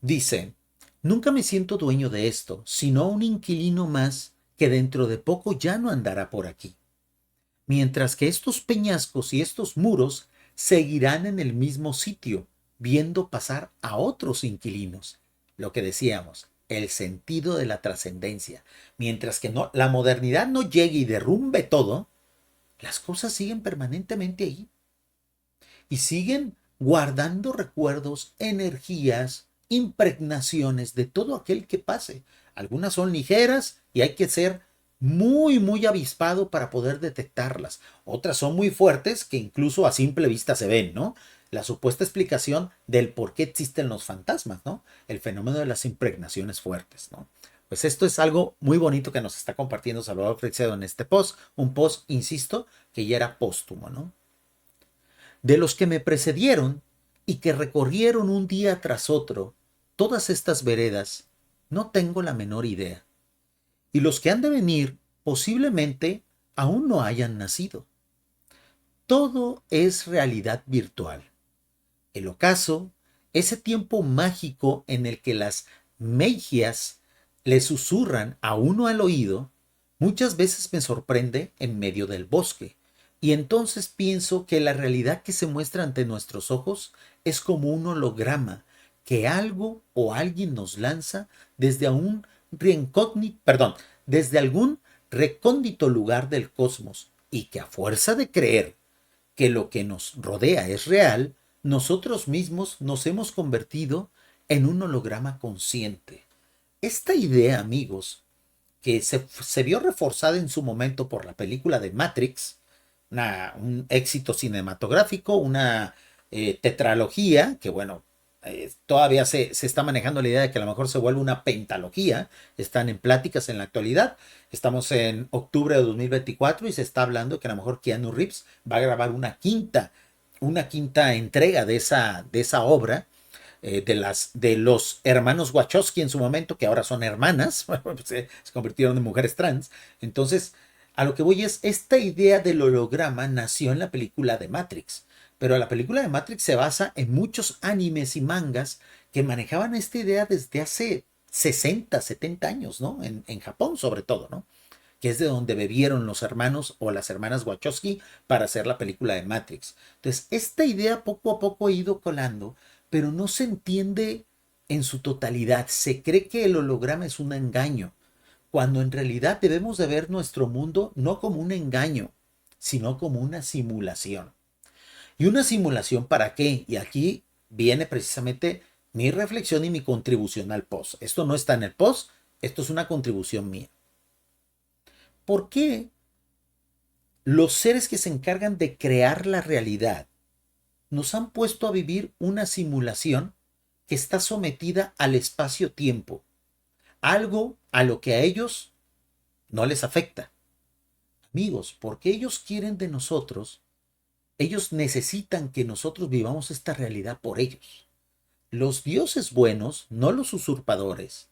dice, nunca me siento dueño de esto, sino un inquilino más que dentro de poco ya no andará por aquí. Mientras que estos peñascos y estos muros seguirán en el mismo sitio, viendo pasar a otros inquilinos. Lo que decíamos, el sentido de la trascendencia. Mientras que no, la modernidad no llegue y derrumbe todo, las cosas siguen permanentemente ahí y siguen guardando recuerdos, energías, impregnaciones de todo aquel que pase. Algunas son ligeras y hay que ser muy, muy avispado para poder detectarlas. Otras son muy fuertes que incluso a simple vista se ven, ¿no? La supuesta explicación del por qué existen los fantasmas, ¿no? El fenómeno de las impregnaciones fuertes, ¿no? Pues esto es algo muy bonito que nos está compartiendo Salvador Freixedo en este post, un post, insisto, que ya era póstumo, ¿no? De los que me precedieron y que recorrieron un día tras otro todas estas veredas, no tengo la menor idea. Y los que han de venir posiblemente aún no hayan nacido. Todo es realidad virtual. El ocaso, ese tiempo mágico en el que las magias le susurran a uno al oído, muchas veces me sorprende en medio del bosque, y entonces pienso que la realidad que se muestra ante nuestros ojos es como un holograma que algo o alguien nos lanza desde desde algún recóndito lugar del cosmos, y que a fuerza de creer que lo que nos rodea es real, nosotros mismos nos hemos convertido en un holograma consciente. esta idea, amigos, que se vio reforzada en su momento por la película de Matrix, un éxito cinematográfico, una tetralogía, que bueno, todavía se está manejando la idea de que a lo mejor se vuelve una pentalogía, están en pláticas en la actualidad, estamos en octubre de 2024 y se está hablando que a lo mejor Keanu Reeves va a grabar una quinta entrega de esa obra, de los hermanos Wachowski en su momento, que ahora son hermanas, se convirtieron en mujeres trans. Entonces, a lo que voy es, esta idea del holograma nació en la película de Matrix, pero la película de Matrix se basa en muchos animes y mangas que manejaban esta idea desde hace 60, 70 años, ¿no? En Japón sobre todo, ¿no? Que es de donde bebieron los hermanos o las hermanas Wachowski para hacer la película de Matrix. Entonces, esta idea poco a poco ha ido colando, pero no se entiende en su totalidad. Se cree que el holograma es un engaño, cuando en realidad debemos de ver nuestro mundo no como un engaño, sino como una simulación. ¿Y una simulación para qué? Y aquí viene precisamente mi reflexión y mi contribución al post. Esto no está en el post, esto es una contribución mía. ¿Por qué los seres que se encargan de crear la realidad nos han puesto a vivir una simulación que está sometida al espacio-tiempo? Algo a lo que a ellos no les afecta. Amigos, porque ellos quieren de nosotros, ellos necesitan que nosotros vivamos esta realidad por ellos. Los dioses buenos, no los usurpadores,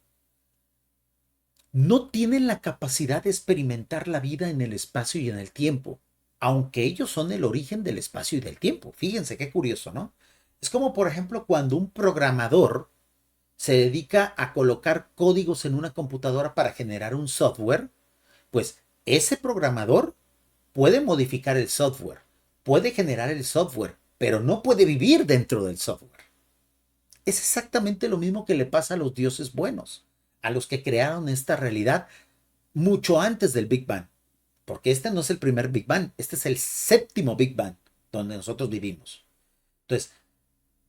no tienen la capacidad de experimentar la vida en el espacio y en el tiempo, aunque ellos son el origen del espacio y del tiempo. Fíjense qué curioso, ¿no? Es como, por ejemplo, cuando un programador se dedica a colocar códigos en una computadora para generar un software, pues ese programador puede modificar el software, puede generar el software, pero no puede vivir dentro del software. Es exactamente lo mismo que le pasa a los dioses buenos, a los que crearon esta realidad mucho antes del Big Bang, porque este no es el primer Big Bang, este es el séptimo Big Bang donde nosotros vivimos. Entonces,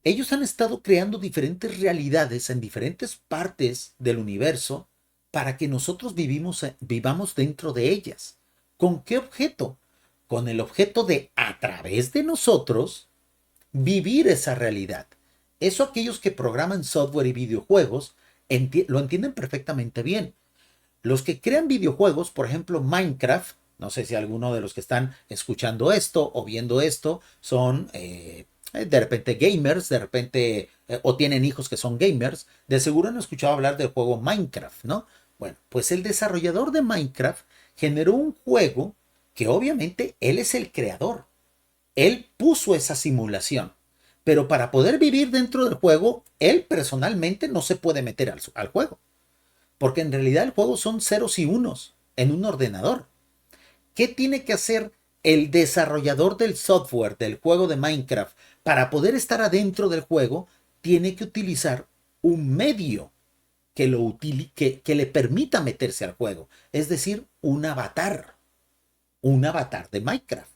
ellos han estado creando diferentes realidades en diferentes partes del universo para que nosotros vivamos dentro de ellas. ¿Con qué objeto? Con el objeto de, a través de nosotros, vivir esa realidad. Eso aquellos que programan software y videojuegos lo entienden perfectamente bien. Los que crean videojuegos, por ejemplo Minecraft, no sé si alguno de los que están escuchando esto o viendo esto son de repente gamers, de repente o tienen hijos que son gamers, de seguro han escuchado hablar del juego Minecraft, ¿no? Bueno, pues el desarrollador de Minecraft generó un juego que obviamente él es el creador. Él puso esa simulación, pero para poder vivir dentro del juego, él personalmente no se puede meter al juego, porque en realidad el juego son ceros y unos en un ordenador. ¿Qué tiene que hacer el desarrollador del software del juego de Minecraft para poder estar adentro del juego? Tiene que utilizar un medio que le permita meterse al juego, es decir, un avatar de Minecraft.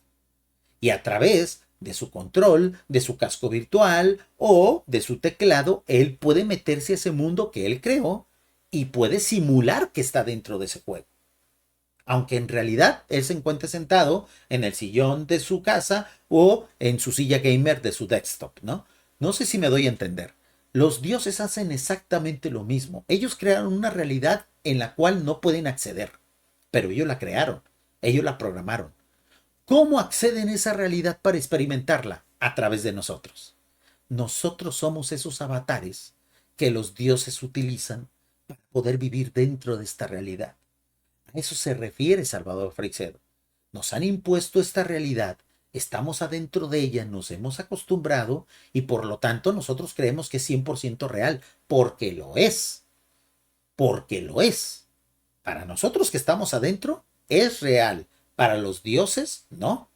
Y a través de su control, de su casco virtual o de su teclado, él puede meterse a ese mundo que él creó y puede simular que está dentro de ese juego. Aunque en realidad él se encuentre sentado en el sillón de su casa o en su silla gamer de su desktop, ¿no? No sé si me doy a entender. Los dioses hacen exactamente lo mismo. Ellos crearon una realidad en la cual no pueden acceder, pero ellos la crearon, ellos la programaron. ¿Cómo acceden a esa realidad para experimentarla? A través de nosotros. Nosotros somos esos avatares que los dioses utilizan para poder vivir dentro de esta realidad. A eso se refiere Salvador Freixedo. Nos han impuesto esta realidad, estamos adentro de ella, nos hemos acostumbrado y por lo tanto nosotros creemos que es 100% real, porque lo es. Porque lo es. Para nosotros que estamos adentro, es real. Para los dioses, no.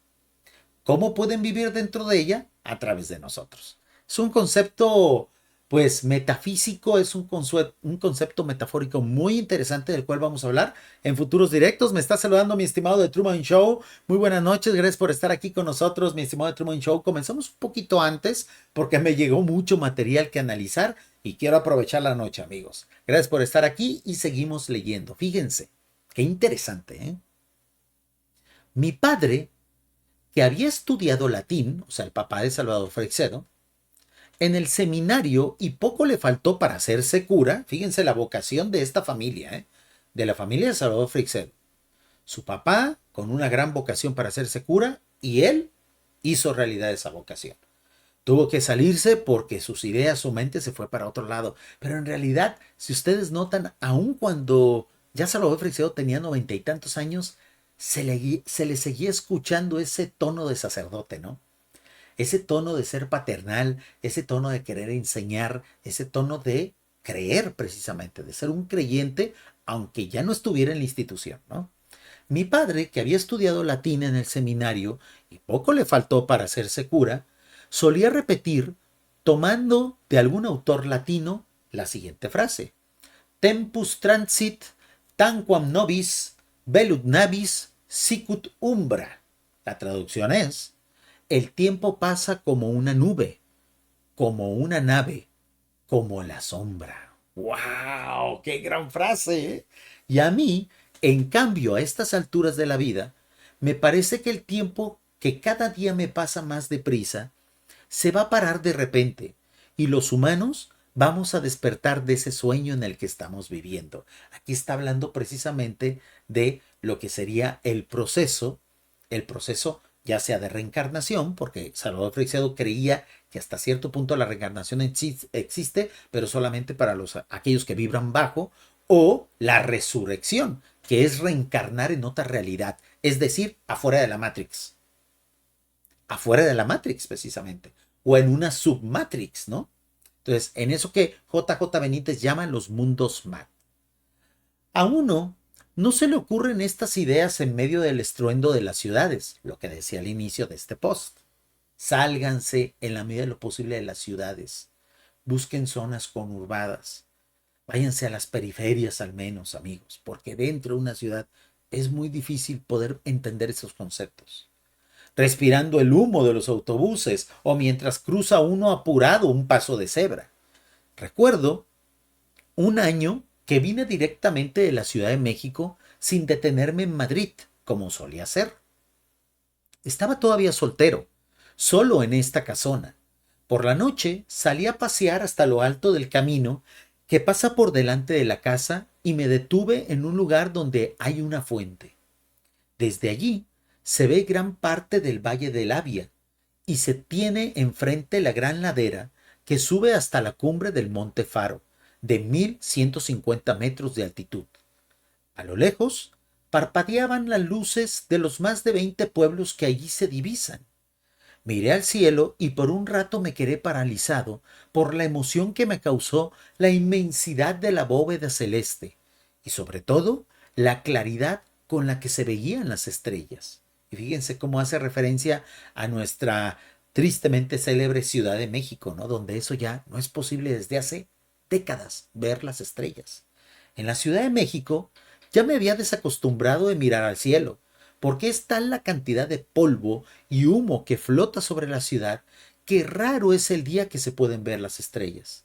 ¿Cómo pueden vivir dentro de ella? A través de nosotros. Es un concepto Pues metafísico es un concepto metafórico muy interesante del cual vamos a hablar en futuros directos. Me está saludando mi estimado de Truman Show. Muy buenas noches, gracias por estar aquí con nosotros, mi estimado de Truman Show. Comenzamos un poquito antes porque me llegó mucho material que analizar y quiero aprovechar la noche, amigos. Gracias por estar aquí y seguimos leyendo. Fíjense, qué interesante, ¿eh? Mi padre, que había estudiado latín, o sea, el papá de Salvador Freixedo, en el seminario y poco le faltó para hacerse cura. Fíjense la vocación de esta familia, ¿eh? De la familia de Salvador Freixedo. Su papá con una gran vocación para hacerse cura y él hizo realidad esa vocación. Tuvo que salirse porque sus ideas, su mente se fue para otro lado. Pero en realidad, si ustedes notan, aun cuando ya Salvador Freixedo tenía 90 y tantos años, se le seguía escuchando ese tono de sacerdote, ¿no? Ese tono de ser paternal, ese tono de querer enseñar, ese tono de creer precisamente, de ser un creyente, aunque ya no estuviera en la institución, ¿no? Mi padre, que había estudiado latín en el seminario y poco le faltó para hacerse cura, solía repetir, tomando de algún autor latino, la siguiente frase: Tempus transit, tanquam nobis, velut navis, sicut umbra. La traducción es: el tiempo pasa como una nube, como una nave, como la sombra. ¡Wow! ¡Qué gran frase! ¿Eh? Y a mí, en cambio, a estas alturas de la vida, me parece que el tiempo que cada día me pasa más deprisa se va a parar de repente y los humanos vamos a despertar de ese sueño en el que estamos viviendo. Aquí está hablando precisamente de lo que sería el proceso ya sea de reencarnación, porque Salvador Freixedo creía que hasta cierto punto la reencarnación existe, pero solamente para aquellos que vibran bajo, o la resurrección, que es reencarnar en otra realidad, es decir, afuera de la Matrix precisamente, o en una submatrix, ¿no? Entonces, en eso que JJ Benítez llama los mundos mat. A uno no se le ocurren estas ideas en medio del estruendo de las ciudades, lo que decía al inicio de este post. Sálganse en la medida de lo posible de las ciudades, busquen zonas conurbadas, váyanse a las periferias al menos, amigos, porque dentro de una ciudad es muy difícil poder entender esos conceptos. Respirando el humo de los autobuses o mientras cruza uno apurado un paso de cebra. Recuerdo un año que vine directamente de la Ciudad de México sin detenerme en Madrid, como solía hacer. Estaba todavía soltero, solo en esta casona. Por la noche salí a pasear hasta lo alto del camino que pasa por delante de la casa y me detuve en un lugar donde hay una fuente. Desde allí se ve gran parte del Valle del Avia y se tiene enfrente la gran ladera que sube hasta la cumbre del Monte Faro, de 1150 metros de altitud. A lo lejos parpadeaban las luces de los más de 20 pueblos que allí se divisan. Miré al cielo y por un rato me quedé paralizado por la emoción que me causó la inmensidad de la bóveda celeste y sobre todo la claridad con la que se veían las estrellas. Y fíjense cómo hace referencia a nuestra tristemente célebre Ciudad de México, ¿no? Donde eso ya no es posible desde hace décadas, ver las estrellas. En la Ciudad de México ya me había desacostumbrado de mirar al cielo, porque es tal la cantidad de polvo y humo que flota sobre la ciudad que raro es el día que se pueden ver las estrellas.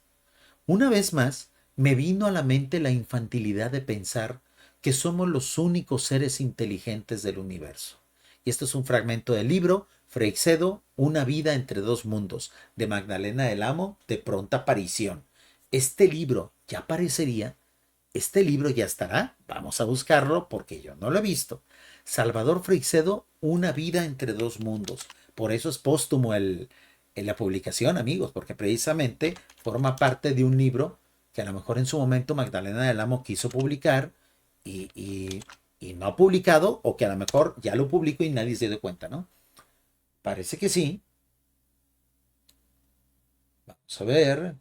Una vez más me vino a la mente la infantilidad de pensar que somos los únicos seres inteligentes del universo. Y esto es un fragmento del libro Freixedo, Una vida entre dos mundos, de Magdalena del Amo, de pronta aparición. Este libro ya aparecería, este libro ya estará, vamos a buscarlo porque yo no lo he visto. Salvador Freixedo, Una vida entre dos mundos. Por eso es póstumo la publicación, amigos, porque precisamente forma parte de un libro que a lo mejor en su momento Magdalena del Amo quiso publicar y no ha publicado, o que a lo mejor ya lo publicó y nadie se dio cuenta, ¿no? Parece que sí. Vamos a ver.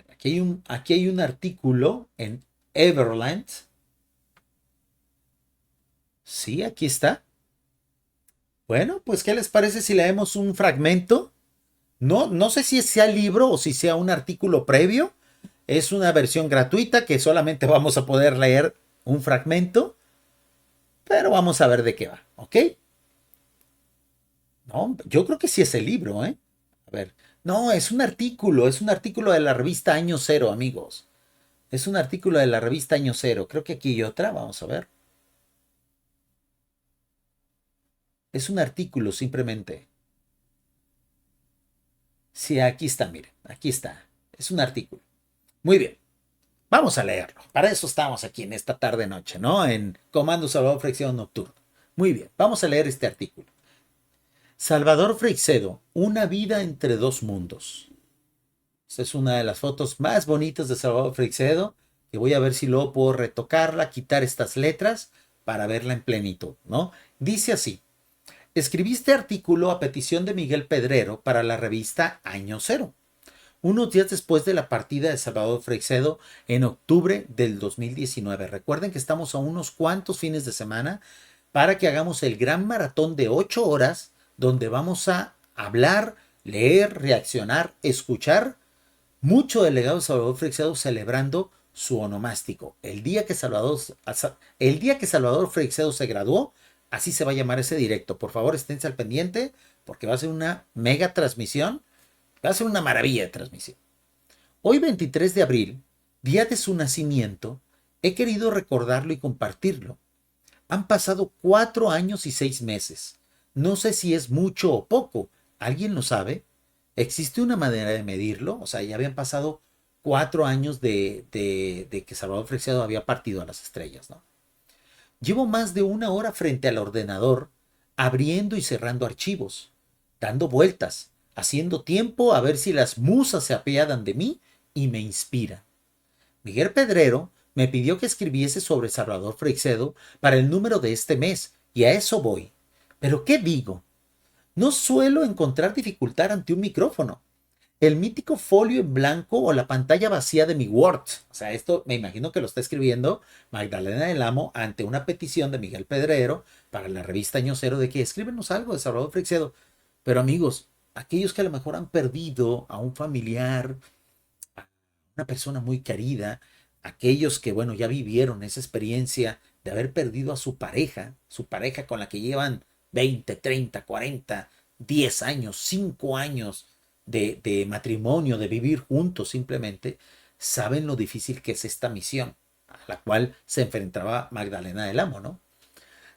Aquí hay un artículo en Everland. Sí, aquí está. Bueno, pues ¿qué les parece si leemos un fragmento No, no sé si sea libro o si sea un artículo previo. Es una versión gratuita que solamente vamos a poder leer un fragmento, pero vamos a ver de qué va, ¿ok? No, yo creo que sí es el libro, ¿eh? A ver, no, es un artículo de la revista Año Cero, amigos. Es un artículo de la revista Año Cero. Creo que aquí hay otra, vamos a ver. Es un artículo simplemente. Sí, aquí está, miren, aquí está. Es un artículo. Muy bien, vamos a leerlo. Para eso estamos aquí en esta tarde noche, ¿no? En Comando Salvador Fricción Nocturno. Muy bien, vamos a leer este artículo. Salvador Freixedo, una vida entre dos mundos. Esta es una de las fotos más bonitas de Salvador Freixedo, que voy a ver si luego puedo retocarla, quitar estas letras para verla en plenitud, ¿no? Dice así: escribí este artículo a petición de Miguel Pedrero para la revista Año Cero, unos días después de la partida de Salvador Freixedo en octubre del 2019. Recuerden que estamos a unos cuantos fines de semana para que hagamos el gran maratón de 8 horas donde vamos a hablar, leer, reaccionar, escuchar mucho del legado de Salvador Freixedo celebrando su onomástico. El día que Salvador Freixedo se graduó, así se va a llamar ese directo. Por favor, esténse al pendiente porque va a ser una mega transmisión. Va a ser una maravilla de transmisión. Hoy 23 de abril, día de su nacimiento, he querido recordarlo y compartirlo. Han pasado 4 años y 6 meses. No sé si es mucho o poco. ¿Alguien lo sabe? ¿Existe una manera de medirlo? O sea, ya habían pasado 4 años de que Salvador Freixedo había partido a las estrellas, ¿no? Llevo más de una hora frente al ordenador, abriendo y cerrando archivos, dando vueltas, haciendo tiempo a ver si las musas se apiadan de mí y me inspiran. Miguel Pedrero me pidió que escribiese sobre Salvador Freixedo para el número de este mes, y a eso voy. ¿Pero qué digo? No suelo encontrar dificultad ante un micrófono. El mítico folio en blanco o la pantalla vacía de mi Word. O sea, esto me imagino que lo está escribiendo Magdalena del Amo ante una petición de Miguel Pedrero para la revista Año Cero de que escríbenos algo de Salvador Freixedo. Pero amigos, aquellos que a lo mejor han perdido a un familiar, a una persona muy querida, aquellos que, bueno, ya vivieron esa experiencia de haber perdido a su pareja con la que llevan 20, 30, 40, 10 años, 5 años de matrimonio, de vivir juntos simplemente, saben lo difícil que es esta misión a la cual se enfrentaba Magdalena del Amo, ¿no?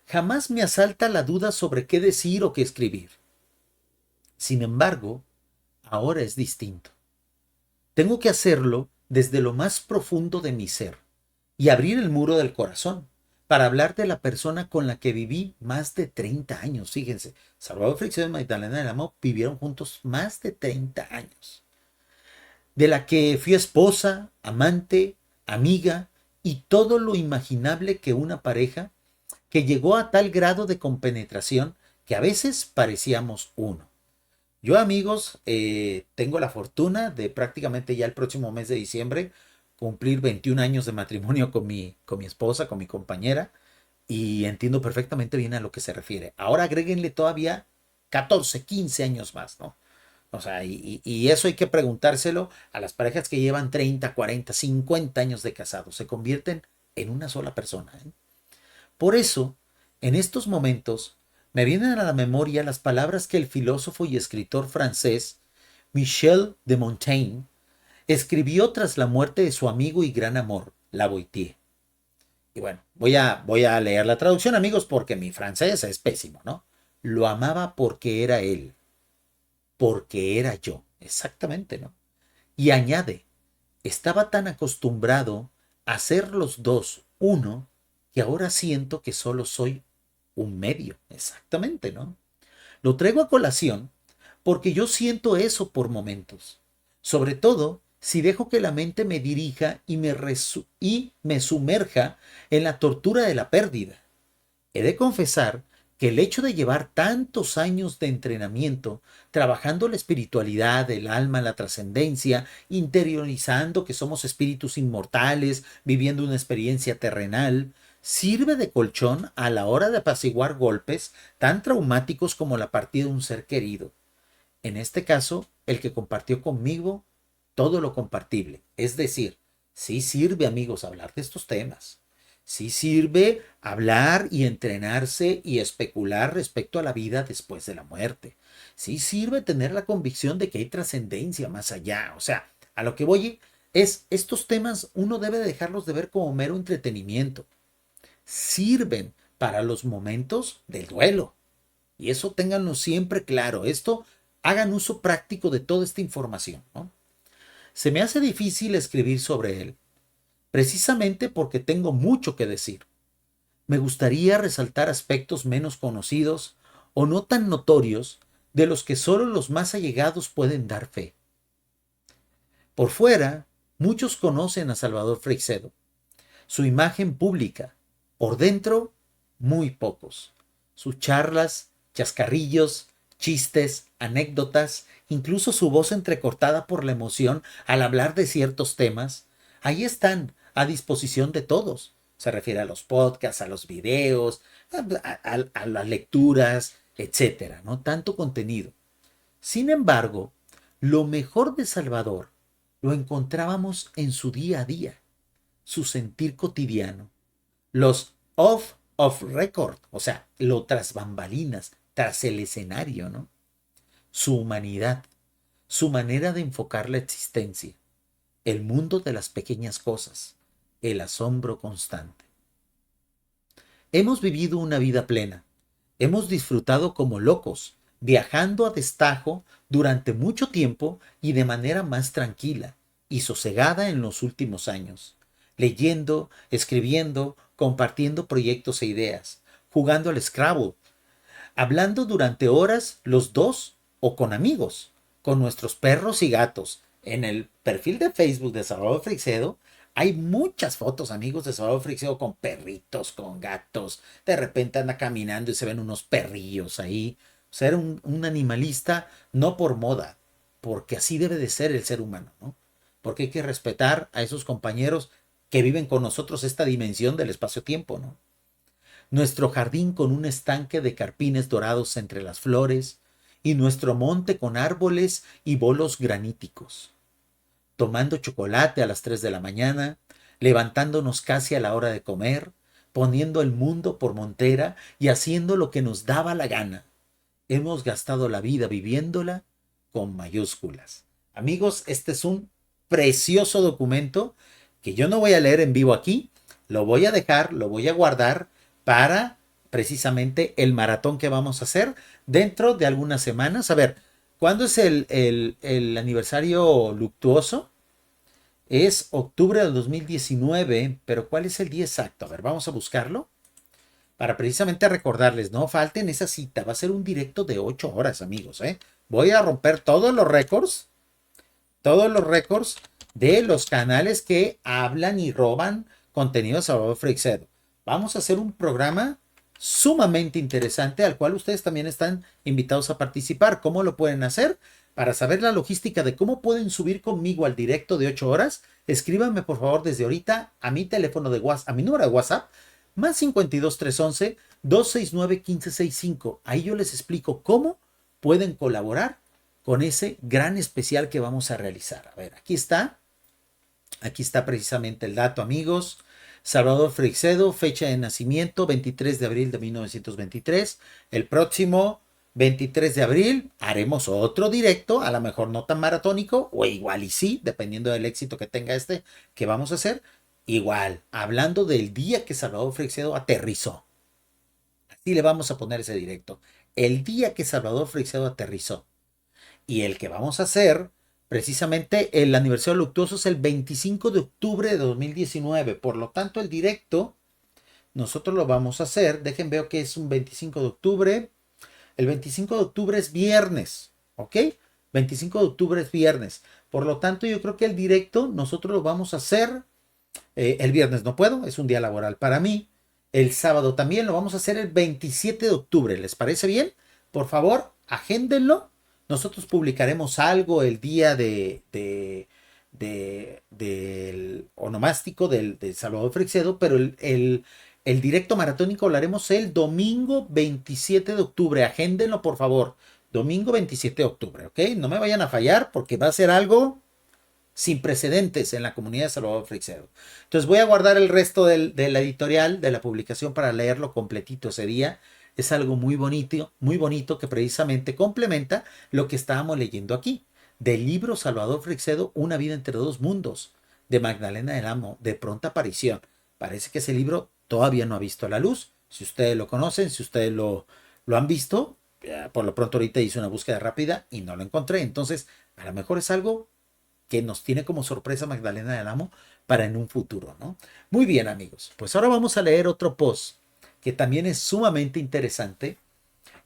Jamás me asalta la duda sobre qué decir o qué escribir. Sin embargo, ahora es distinto. Tengo que hacerlo desde lo más profundo de mi ser y abrir el muro del corazón para hablar de la persona con la que viví más de 30 años. Fíjense, Salvador Freixedo y Magdalena del Amo vivieron juntos más de 30 años. De la que fui esposa, amante, amiga y todo lo imaginable que una pareja que llegó a tal grado de compenetración que a veces parecíamos uno. Yo, amigos, tengo la fortuna de prácticamente ya el próximo mes de diciembre cumplir 21 años de matrimonio con mi esposa, con mi compañera, y entiendo perfectamente bien a lo que se refiere. Ahora agréguenle todavía 14, 15 años más, ¿no? O sea, y eso hay que preguntárselo a las parejas que llevan 30, 40, 50 años de casados. Se convierten en una sola persona, ¿eh? Por eso, en estos momentos, me vienen a la memoria las palabras que el filósofo y escritor francés Michel de Montaigne escribió tras la muerte de su amigo y gran amor, Lavoisier. Y bueno, voy a leer la traducción, amigos, porque mi francés es pésimo, ¿no? Lo amaba porque era él, porque era yo. Exactamente, ¿no? Y añade, estaba tan acostumbrado a ser los dos uno que ahora siento que solo soy un medio. Exactamente, ¿no? Lo traigo a colación porque yo siento eso por momentos. Sobre todo si dejo que la mente me dirija y me sumerja en la tortura de la pérdida. He de confesar que el hecho de llevar tantos años de entrenamiento, trabajando la espiritualidad, el alma, la trascendencia, interiorizando que somos espíritus inmortales, viviendo una experiencia terrenal, sirve de colchón a la hora de apaciguar golpes tan traumáticos como la partida de un ser querido. En este caso, el que compartió conmigo todo lo compartible. Es decir, sí sirve, amigos, hablar de estos temas. Sí sirve hablar y entrenarse y especular respecto a la vida después de la muerte. Sí sirve tener la convicción de que hay trascendencia más allá. O sea, a lo que voy es, estos temas uno debe dejarlos de ver como mero entretenimiento. Sirven para los momentos del duelo. Y eso ténganlo siempre claro. Esto, hagan uso práctico de toda esta información, ¿no? Se me hace difícil escribir sobre él, precisamente porque tengo mucho que decir. Me gustaría resaltar aspectos menos conocidos o no tan notorios de los que solo los más allegados pueden dar fe. Por fuera, muchos conocen a Salvador Freixedo, su imagen pública. Por dentro, muy pocos. Sus charlas, chascarrillos, chistes, anécdotas, incluso su voz entrecortada por la emoción al hablar de ciertos temas, ahí están, a disposición de todos. Se refiere a los podcasts, a los videos, a las lecturas, etcétera, ¿no? Tanto contenido. Sin embargo, lo mejor de Salvador lo encontrábamos en su día a día, su sentir cotidiano, los off record, o sea, lo tras bambalinas, tras el escenario, ¿no? Su humanidad, su manera de enfocar la existencia, el mundo de las pequeñas cosas, el asombro constante. Hemos vivido una vida plena, hemos disfrutado como locos, viajando a destajo durante mucho tiempo y de manera más tranquila y sosegada en los últimos años, leyendo, escribiendo, compartiendo proyectos e ideas, jugando al Scrabble, hablando durante horas los dos o con amigos, con nuestros perros y gatos. En el perfil de Facebook de Salvador Freixedo hay muchas fotos, amigos, de Salvador Freixedo con perritos, con gatos. De repente anda caminando y se ven unos perrillos ahí. O sea, era un animalista no por moda, porque así debe de ser el ser humano, ¿no? Porque hay que respetar a esos compañeros que viven con nosotros esta dimensión del espacio-tiempo, ¿no? Nuestro jardín con un estanque de carpines dorados entre las flores y nuestro monte con árboles y bolos graníticos. Tomando chocolate a las 3 de la mañana, levantándonos casi a la hora de comer, poniendo el mundo por montera y haciendo lo que nos daba la gana. Hemos gastado la vida viviéndola con mayúsculas. Amigos, este es un precioso documento que yo no voy a leer en vivo aquí, lo voy a dejar, lo voy a guardar para precisamente el maratón que vamos a hacer dentro de algunas semanas. A ver, ¿cuándo es el aniversario luctuoso? Es octubre del 2019, pero ¿cuál es el día exacto? A ver, vamos a buscarlo para precisamente recordarles, no falten esa cita. Va a ser un directo de 8 horas, amigos, ¿eh? Voy a romper todos los récords de los canales que hablan y roban contenido de Salvador Freixedo. Vamos a hacer un programa sumamente interesante al cual ustedes también están invitados a participar. ¿Cómo lo pueden hacer? Para saber la logística de cómo pueden subir conmigo al directo de 8 horas, escríbanme por favor desde ahorita a mi teléfono de WhatsApp, a mi número de WhatsApp, más 52 311 269 1565. Ahí yo les explico cómo pueden colaborar con ese gran especial que vamos a realizar. A ver, aquí está precisamente el dato, amigos. Salvador Freixedo, fecha de nacimiento 23 de abril de 1923. El próximo 23 de abril haremos otro directo, a lo mejor no tan maratónico, o igual y sí, dependiendo del éxito que tenga este que vamos a hacer. Igual, hablando del día que Salvador Freixedo aterrizó. Así le vamos a poner ese directo. El día que Salvador Freixedo aterrizó. Y el que vamos a hacer, precisamente el aniversario luctuoso es el 25 de octubre de 2019. Por lo tanto, el directo, nosotros lo vamos a hacer. Dejen ver que es un 25 de octubre. El 25 de octubre es viernes, ¿ok? 25 de octubre es viernes. Por lo tanto, yo creo que el directo nosotros lo vamos a hacer. El viernes no puedo, es un día laboral para mí. El sábado también lo vamos a hacer el 27 de octubre. ¿Les parece bien? Por favor, agéndenlo. Nosotros publicaremos algo el día del onomástico de Salvador Freixedo, pero el directo maratónico lo haremos el domingo 27 de octubre. Agéndenlo, por favor. Domingo 27 de octubre, ¿ok? No me vayan a fallar porque va a ser algo sin precedentes en la comunidad de Salvador Freixedo. Entonces voy a guardar el resto de la editorial, de la publicación, para leerlo completito ese día. Es algo muy bonito que precisamente complementa lo que estábamos leyendo aquí. Del libro Salvador Freixedo, Una vida entre dos mundos, de Magdalena del Amo, de pronta aparición. Parece que ese libro todavía no ha visto la luz. Si ustedes lo conocen, si ustedes lo han visto, por lo pronto ahorita hice una búsqueda rápida y no lo encontré. Entonces, a lo mejor es algo que nos tiene como sorpresa Magdalena del Amo para en un futuro, ¿no? Muy bien, amigos. Pues ahora vamos a leer otro post que también es sumamente interesante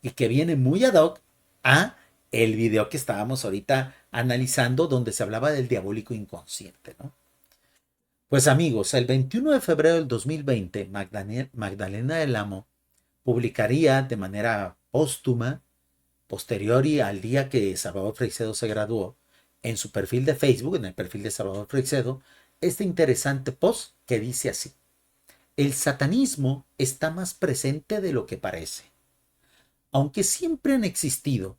y que viene muy ad hoc a el video que estábamos ahorita analizando donde se hablaba del diabólico inconsciente, ¿no? Pues amigos, el 21 de febrero del 2020, Magdalena del Amo publicaría de manera póstuma, posteriori al día que Salvador Freixedo se graduó, en su perfil de Facebook, en el perfil de Salvador Freixedo, este interesante post que dice así: el satanismo está más presente de lo que parece. Aunque siempre han existido,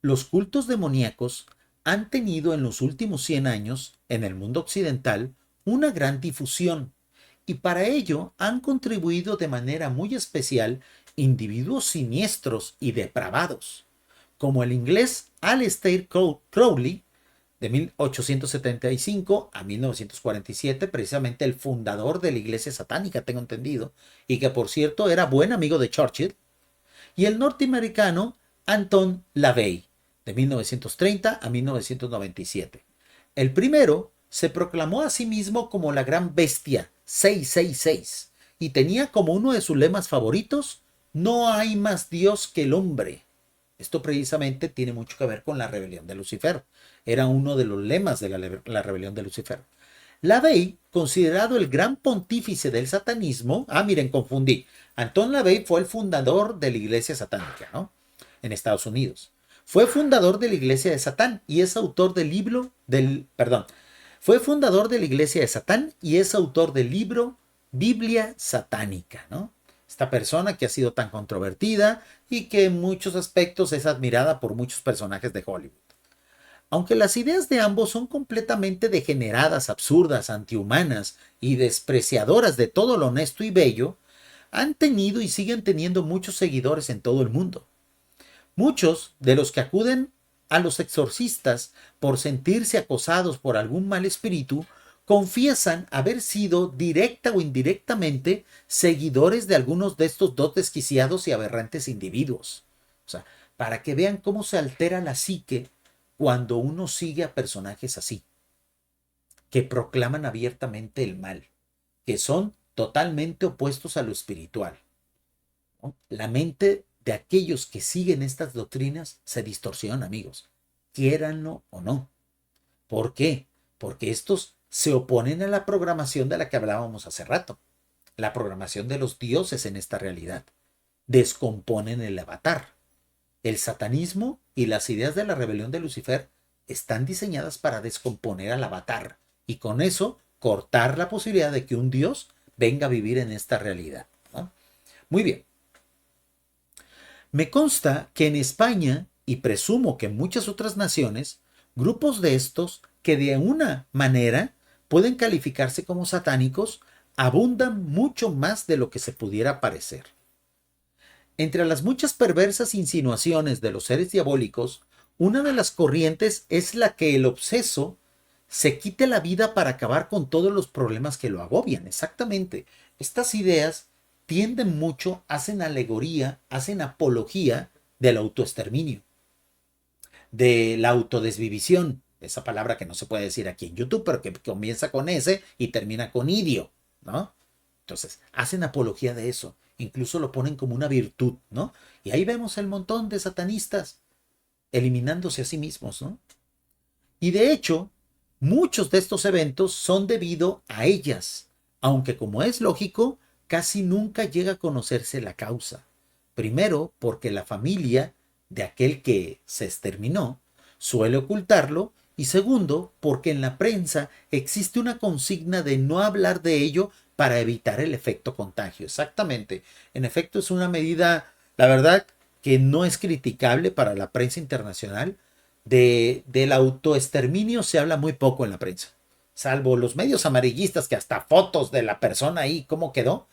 los cultos demoníacos han tenido en los últimos 100 años, en el mundo occidental, una gran difusión, y para ello han contribuido de manera muy especial individuos siniestros y depravados, como el inglés Aleister Crowley, de 1875 a 1947, precisamente el fundador de la iglesia satánica, tengo entendido, y que por cierto era buen amigo de Churchill, y el norteamericano Anton LaVey, de 1930 a 1997. El primero se proclamó a sí mismo como la gran bestia 666 y tenía como uno de sus lemas favoritos: no hay más Dios que el hombre. Esto precisamente tiene mucho que ver con la rebelión de Lucifer. Era uno de los lemas de la rebelión de Lucifer. LaVey, considerado el gran pontífice del satanismo, miren, confundí. Anton LaVey fue el fundador de la iglesia satánica, ¿no? En Estados Unidos. Fue fundador de la iglesia de Satán y es autor del libro fue fundador de la iglesia de Satán y es autor del libro Biblia Satánica, ¿no? Esta persona que ha sido tan controvertida y que en muchos aspectos es admirada por muchos personajes de Hollywood. Aunque las ideas de ambos son completamente degeneradas, absurdas, antihumanas y despreciadoras de todo lo honesto y bello, han tenido y siguen teniendo muchos seguidores en todo el mundo. Muchos de los que acuden a los exorcistas por sentirse acosados por algún mal espíritu confiesan haber sido directa o indirectamente seguidores de algunos de estos dos desquiciados y aberrantes individuos. O sea, para que vean cómo se altera la psique cuando uno sigue a personajes así, que proclaman abiertamente el mal, que son totalmente opuestos a lo espiritual, ¿no? La mente de aquellos que siguen estas doctrinas se distorsiona, amigos, quiéranlo o no. ¿Por qué? Porque estos se oponen a la programación de la que hablábamos hace rato, la programación de los dioses en esta realidad. Descomponen el avatar. El satanismo y las ideas de la rebelión de Lucifer están diseñadas para descomponer al avatar y con eso cortar la posibilidad de que un dios venga a vivir en esta realidad, ¿no? Muy bien. Me consta que en España, y presumo que en muchas otras naciones, grupos de estos que de una manera pueden calificarse como satánicos abundan mucho más de lo que se pudiera parecer. Entre las muchas perversas insinuaciones de los seres diabólicos, una de las corrientes es la que el obseso se quite la vida para acabar con todos los problemas que lo agobian. Exactamente. Estas ideas tienden mucho, hacen alegoría, hacen apología del autoexterminio, de la autodesvivisión, esa palabra que no se puede decir aquí en YouTube, pero que comienza con S y termina con idio, ¿no? Entonces, hacen apología de eso, incluso lo ponen como una virtud, ¿no? Y ahí vemos el montón de satanistas eliminándose a sí mismos, ¿no? Y de hecho, muchos de estos eventos son debido a ellas, aunque como es lógico, casi nunca llega a conocerse la causa. Primero, porque la familia de aquel que se exterminó suele ocultarlo, y segundo, porque en la prensa existe una consigna de no hablar de ello para evitar el efecto contagio. Exactamente. En efecto, es una medida, la verdad, que no es criticable para la prensa internacional. Del autoexterminio se habla muy poco en la prensa, salvo los medios amarillistas que hasta fotos de la persona ahí, cómo quedó,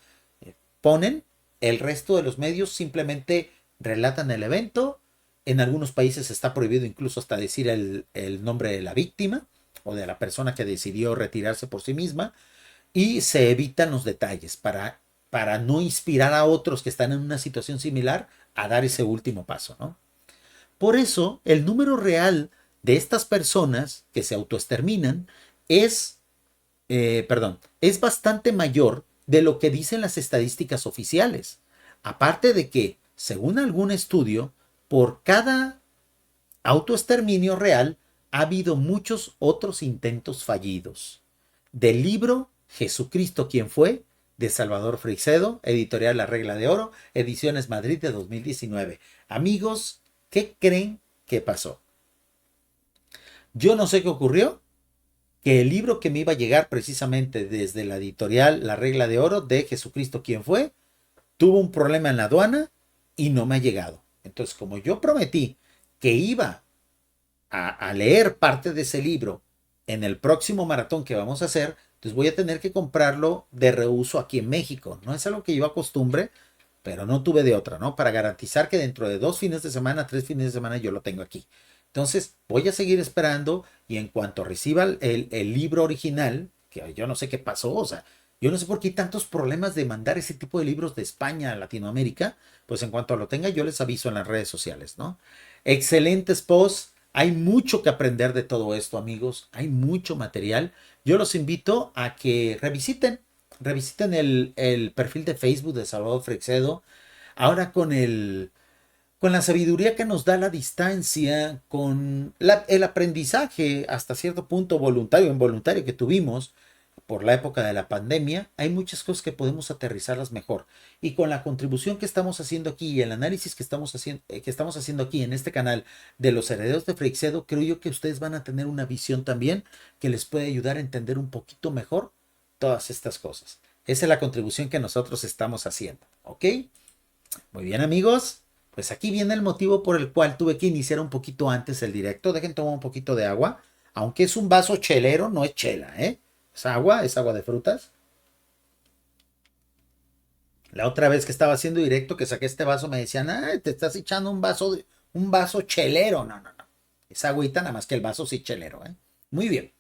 ponen. El resto de los medios simplemente relatan el evento. En algunos países está prohibido incluso hasta decir el nombre de la víctima o de la persona que decidió retirarse por sí misma, y se evitan los detalles para no inspirar a otros que están en una situación similar a dar ese último paso, ¿no? Por eso, el número real de estas personas que se autoexterminan es, es bastante mayor de lo que dicen las estadísticas oficiales. Aparte de que, según algún estudio, por cada autoexterminio real ha habido muchos otros intentos fallidos. Del libro Jesucristo, ¿quién fue?, de Salvador Freixedo, editorial La Regla de Oro, Ediciones Madrid de 2019. Amigos, ¿qué creen que pasó? Yo no sé qué ocurrió, que el libro que me iba a llegar precisamente desde la editorial La Regla de Oro de Jesucristo, ¿quién fue?, tuvo un problema en la aduana y no me ha llegado. Entonces, como yo prometí que iba a leer parte de ese libro en el próximo maratón que vamos a hacer, entonces voy a tener que comprarlo de reuso aquí en México. No es algo que yo acostumbre, pero no tuve de otra, ¿no? Para garantizar que dentro de 2 fines de semana, 3 fines de semana, yo lo tengo aquí. Entonces, voy a seguir esperando, y en cuanto reciba el libro original, que yo no sé qué pasó, o sea, yo no sé por qué hay tantos problemas de mandar ese tipo de libros de España a Latinoamérica, pues en cuanto lo tenga yo les aviso en las redes sociales, ¿no? Excelentes posts, hay mucho que aprender de todo esto, amigos, hay mucho material. Yo los invito a que revisiten el perfil de Facebook de Salvador Freixedo, ahora con la sabiduría que nos da la distancia, con el aprendizaje hasta cierto punto voluntario o involuntario que tuvimos por la época de la pandemia, hay muchas cosas que podemos aterrizarlas mejor. Y con la contribución que estamos haciendo aquí y el análisis que estamos haciendo aquí en este canal de los herederos de Freixedo, creo yo que ustedes van a tener una visión también que les puede ayudar a entender un poquito mejor todas estas cosas. Esa es la contribución que nosotros estamos haciendo, ¿ok? Muy bien, amigos. Pues aquí viene el motivo por el cual tuve que iniciar un poquito antes el directo. Dejen tomar un poquito de agua. Aunque es un vaso chelero, no es chela, ¿eh? Es agua de frutas. La otra vez que estaba haciendo directo, que saqué este vaso, me decían, ay, te estás echando un vaso chelero. No, no, no. Es agüita, nada más que el vaso sí chelero, ¿eh? Muy bien.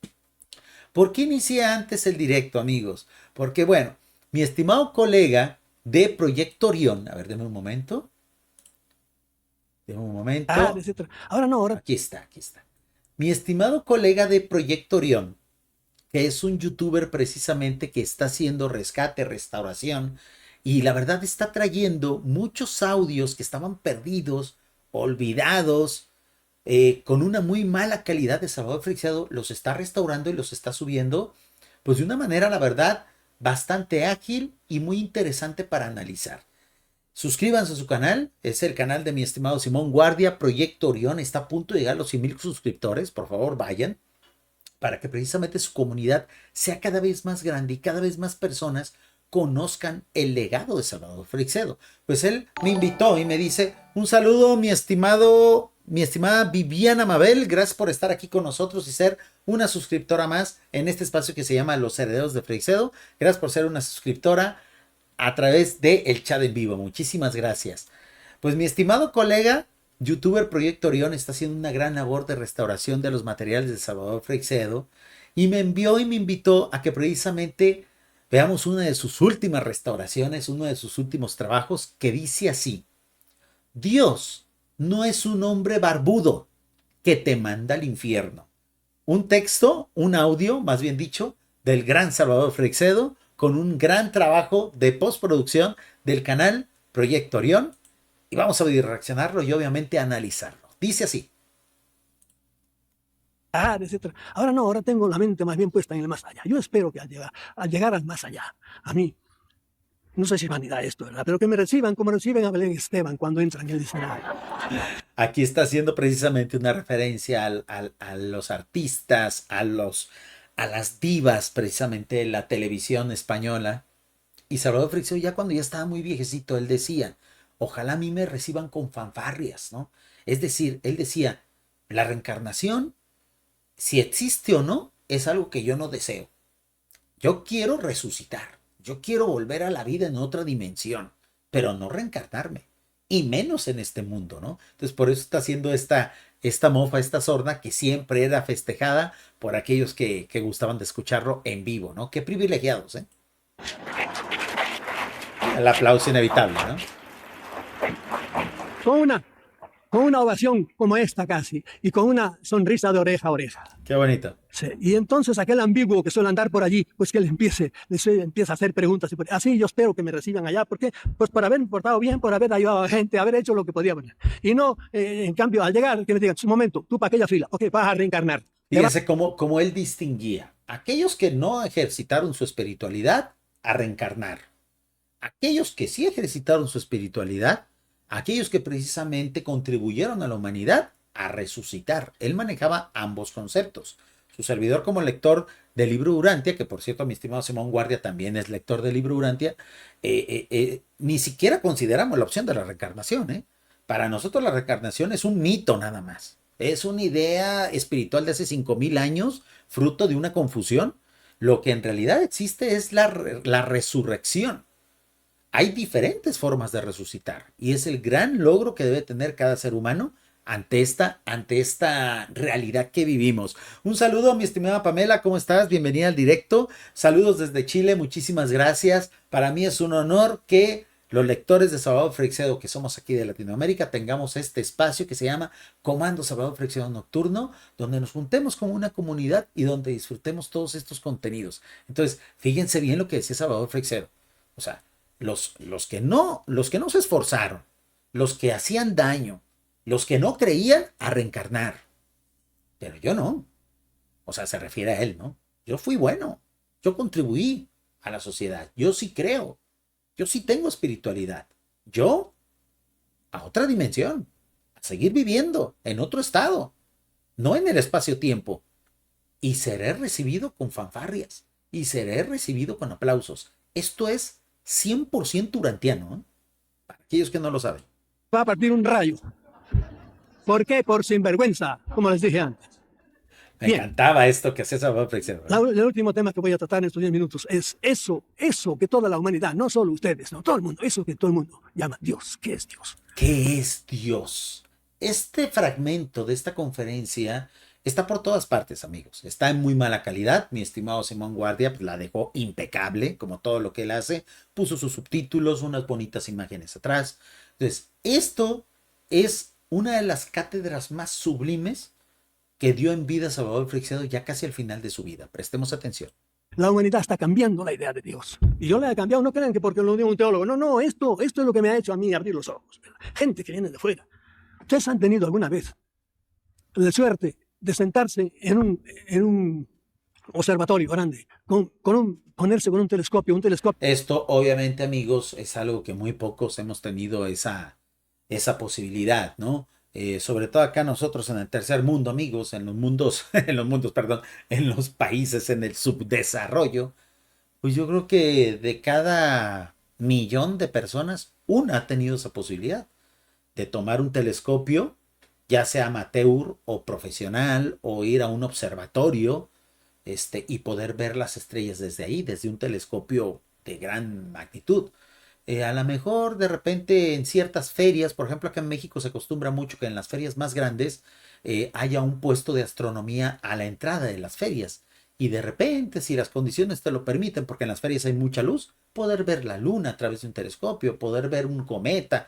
¿Por qué inicié antes el directo, amigos? Porque, bueno, mi estimado colega de Proyecto Orión, a ver, denme un momento. Denme un momento. Etcétera. Ahora no, ahora. Aquí está, aquí está. Mi estimado colega de Proyecto Orión, que es un youtuber precisamente que está haciendo rescate, restauración, y la verdad está trayendo muchos audios que estaban perdidos, olvidados, con una muy mala calidad de Salvador Freixedo, los está restaurando y los está subiendo, pues de una manera, la verdad, bastante ágil y muy interesante para analizar. Suscríbanse a su canal, es el canal de mi estimado Simón Guardia. Proyecto Orión está a punto de llegar a los 100,000 suscriptores, por favor vayan, para que precisamente su comunidad sea cada vez más grande y cada vez más personas conozcan el legado de Salvador Freixedo. Pues él me invitó y me dice, un saludo mi estimada Viviana Mabel, gracias por estar aquí con nosotros y ser una suscriptora más en este espacio que se llama Los Herederos de Freixedo. Gracias por ser una suscriptora a través del chat en vivo. Muchísimas gracias. Pues mi estimado colega, youtuber Proyecto Orión, está haciendo una gran labor de restauración de los materiales de Salvador Freixedo y me envió y me invitó a que precisamente veamos una de sus últimas restauraciones, uno de sus últimos trabajos que dice así: Dios no es un hombre barbudo que te manda al infierno. Un texto, un audio, más bien dicho, del gran Salvador Freixedo, con un gran trabajo de postproducción del canal Proyecto Orión, y vamos a reaccionarlo y obviamente analizarlo. Dice así. Etcétera. Ahora no, ahora tengo la mente más bien puesta en el más allá. Yo espero que al llegar al más allá, a mí, no sé si es vanidad esto, ¿verdad? Pero que me reciban como reciben a Belén Esteban cuando entra en el escenario. Aquí está haciendo precisamente una referencia a los artistas, a las divas precisamente de la televisión española. Y Salvador Freixedo, ya cuando ya estaba muy viejecito, él decía, ojalá a mí me reciban con fanfarrias, ¿no? Es decir, él decía, la reencarnación, si existe o no, es algo que yo no deseo. Yo quiero resucitar, yo quiero volver a la vida en otra dimensión, pero no reencarnarme, y menos en este mundo, ¿no? Entonces por eso está haciendo esta mofa, esta sorna que siempre era festejada por aquellos que gustaban de escucharlo en vivo, ¿no? Qué privilegiados, ¿eh? El aplauso inevitable, ¿no? Con una, con una ovación como esta casi, y con una sonrisa de oreja a oreja. Qué bonito. Sí. Y entonces aquel ambiguo que suele andar por allí, pues que les empieza a hacer preguntas. Así yo espero que me reciban allá. ¿Por qué? Pues por haber portado bien, por haber ayudado a gente, haber hecho lo que podía. Y no, en cambio, al llegar, que me digan, un momento, tú para aquella fila, ok, vas a reencarnar. Fíjense cómo él distinguía. Aquellos que no ejercitaron su espiritualidad, a reencarnar. Aquellos que sí ejercitaron su espiritualidad, aquellos que precisamente contribuyeron a la humanidad, a resucitar. Él manejaba ambos conceptos. Su servidor como lector del libro Urantia, que por cierto mi estimado Simón Guardia también es lector del libro Urantia, ni siquiera consideramos la opción de la reencarnación, ¿eh? Para nosotros la reencarnación es un mito nada más. Es una idea espiritual de hace 5000 años, fruto de una confusión. Lo que en realidad existe es la resurrección. Hay diferentes formas de resucitar y es el gran logro que debe tener cada ser humano ante esta realidad que vivimos. Un saludo, mi estimada Pamela, ¿cómo estás? Bienvenida al directo. Saludos desde Chile, muchísimas gracias. Para mí es un honor que los lectores de Salvador Freixedo, que somos aquí de Latinoamérica, tengamos este espacio que se llama Comando Salvador Freixedo Nocturno, donde nos juntemos como una comunidad y donde disfrutemos todos estos contenidos. Entonces, fíjense bien lo que decía Salvador Freixedo. O sea, los que no se esforzaron, los que hacían daño, los que no creían, a reencarnar. Pero yo no. O sea, se refiere a él, ¿no? Yo fui bueno. Yo contribuí a la sociedad. Yo sí creo. Yo sí tengo espiritualidad. Yo a otra dimensión. A seguir viviendo en otro estado. No en el espacio-tiempo. Y seré recibido con fanfarrias. Y seré recibido con aplausos. Esto es 100% urantiano, ¿eh? Para aquellos que no lo saben. Va a partir un rayo. ¿Por qué? Por sinvergüenza, como les dije antes. Me encantaba esto que hacía Salvador Freixedo. El último tema que voy a tratar en estos 10 minutos es eso que toda la humanidad, no solo ustedes, no todo el mundo, eso que todo el mundo llama Dios. ¿Qué es Dios? ¿Qué es Dios? Este fragmento de esta conferencia está por todas partes, amigos. Está en muy mala calidad. Mi estimado Simón Guardia pues, la dejó impecable, como todo lo que él hace. Puso sus subtítulos, unas bonitas imágenes atrás. Entonces, esto es una de las cátedras más sublimes que dio en vida Salvador Freixedo ya casi al final de su vida. Prestemos atención. La humanidad está cambiando la idea de Dios. Y yo la he cambiado, no crean que porque lo digo un teólogo. No, esto es lo que me ha hecho a mí abrir los ojos. Gente que viene de fuera. ¿Ustedes han tenido alguna vez la suerte de sentarse en un observatorio grande, ponerse con un telescopio? Esto, obviamente, amigos, es algo que muy pocos hemos tenido esa posibilidad, ¿no? Sobre todo acá nosotros en el tercer mundo, amigos, en los países en el subdesarrollo, pues yo creo que de cada 1,000,000 de personas, una ha tenido esa posibilidad de tomar un telescopio, ya sea amateur o profesional, o ir a un observatorio, y poder ver las estrellas desde ahí, desde un telescopio de gran magnitud. A lo mejor de repente en ciertas ferias, por ejemplo acá en México se acostumbra mucho que en las ferias más grandes haya un puesto de astronomía a la entrada de las ferias. Y de repente, si las condiciones te lo permiten, porque en las ferias hay mucha luz, poder ver la luna a través de un telescopio, poder ver un cometa,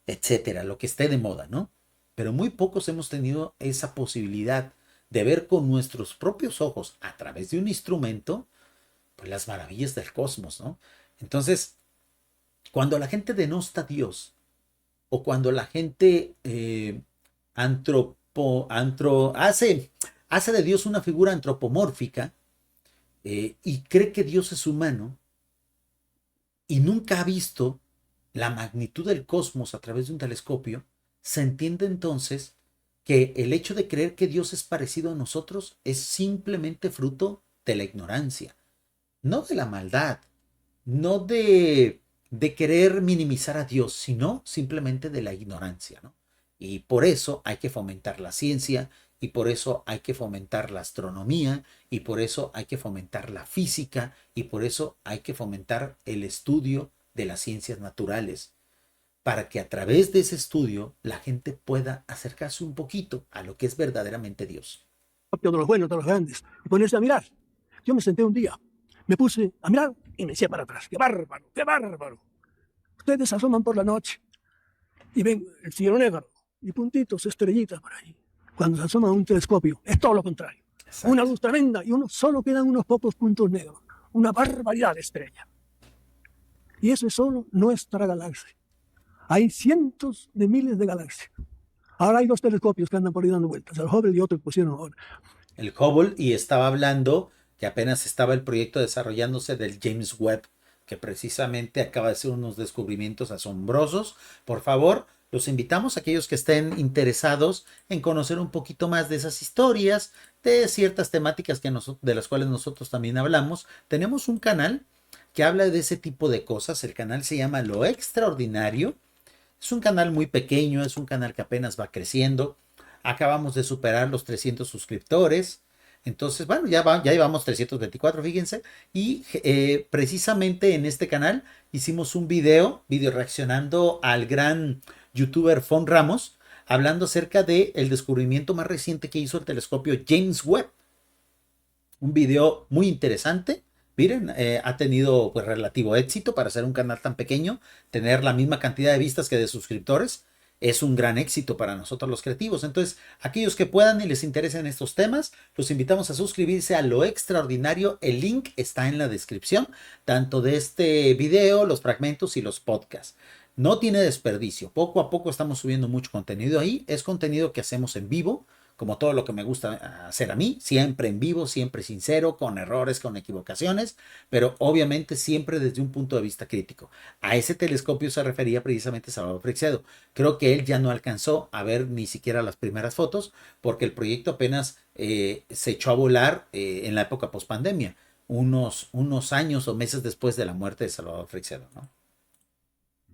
etcétera, lo que esté de moda, ¿no? Pero muy pocos hemos tenido esa posibilidad de ver con nuestros propios ojos, a través de un instrumento, pues las maravillas del cosmos, ¿no? Entonces, cuando la gente denosta a Dios, o cuando la gente hace de Dios una figura antropomórfica, y cree que Dios es humano, y nunca ha visto la magnitud del cosmos a través de un telescopio, se entiende entonces que el hecho de creer que Dios es parecido a nosotros es simplemente fruto de la ignorancia, no de la maldad, no de de querer minimizar a Dios, sino simplemente de la ignorancia, ¿no? Y por eso hay que fomentar la ciencia, y por eso hay que fomentar la astronomía, y por eso hay que fomentar la física, y por eso hay que fomentar el estudio de las ciencias naturales, para que a través de ese estudio la gente pueda acercarse un poquito a lo que es verdaderamente Dios. De los buenos, de los grandes, y ponerse a mirar. Yo me senté un día, me puse a mirar y me decía para atrás, ¡qué bárbaro, qué bárbaro! Ustedes asoman por la noche y ven el cielo negro y puntitos, estrellitas por ahí. Cuando se asoma un telescopio, es todo lo contrario. Exacto. Una luz tremenda y solo quedan unos pocos puntos negros. Una barbaridad de estrella. Y eso es solo nuestra galaxia. Hay cientos de miles de galaxias. Ahora hay 2 telescopios que andan por ahí dando vueltas. El Hubble y otro que pusieron ahora. El Hubble, y estaba hablando que apenas estaba el proyecto desarrollándose del James Webb, que precisamente acaba de hacer unos descubrimientos asombrosos. Por favor, los invitamos a aquellos que estén interesados en conocer un poquito más de esas historias, de ciertas temáticas de las cuales nosotros también hablamos. Tenemos un canal que habla de ese tipo de cosas. El canal se llama Lo Extraordinario. Es un canal muy pequeño, es un canal que apenas va creciendo. Acabamos de superar los 300 suscriptores. Entonces, bueno, ya llevamos 324, fíjense. Y precisamente en este canal hicimos un video reaccionando al gran youtuber Fon Ramos, hablando acerca del descubrimiento más reciente que hizo el telescopio James Webb. Un video muy interesante. Miren, ha tenido pues relativo éxito para ser un canal tan pequeño. Tener la misma cantidad de vistas que de suscriptores es un gran éxito para nosotros los creativos. Entonces, aquellos que puedan y les interesen estos temas, los invitamos a suscribirse a Lo Extraordinario. El link está en la descripción, tanto de este video, los fragmentos y los podcasts. No tiene desperdicio. Poco a poco estamos subiendo mucho contenido ahí. Es contenido que hacemos en vivo, como todo lo que me gusta hacer a mí, siempre en vivo, siempre sincero, con errores, con equivocaciones, pero obviamente siempre desde un punto de vista crítico. A ese telescopio se refería precisamente Salvador Freixedo. Creo que él ya no alcanzó a ver ni siquiera las primeras fotos, porque el proyecto apenas se echó a volar en la época pospandemia, unos años o meses después de la muerte de Salvador Freixedo, ¿no?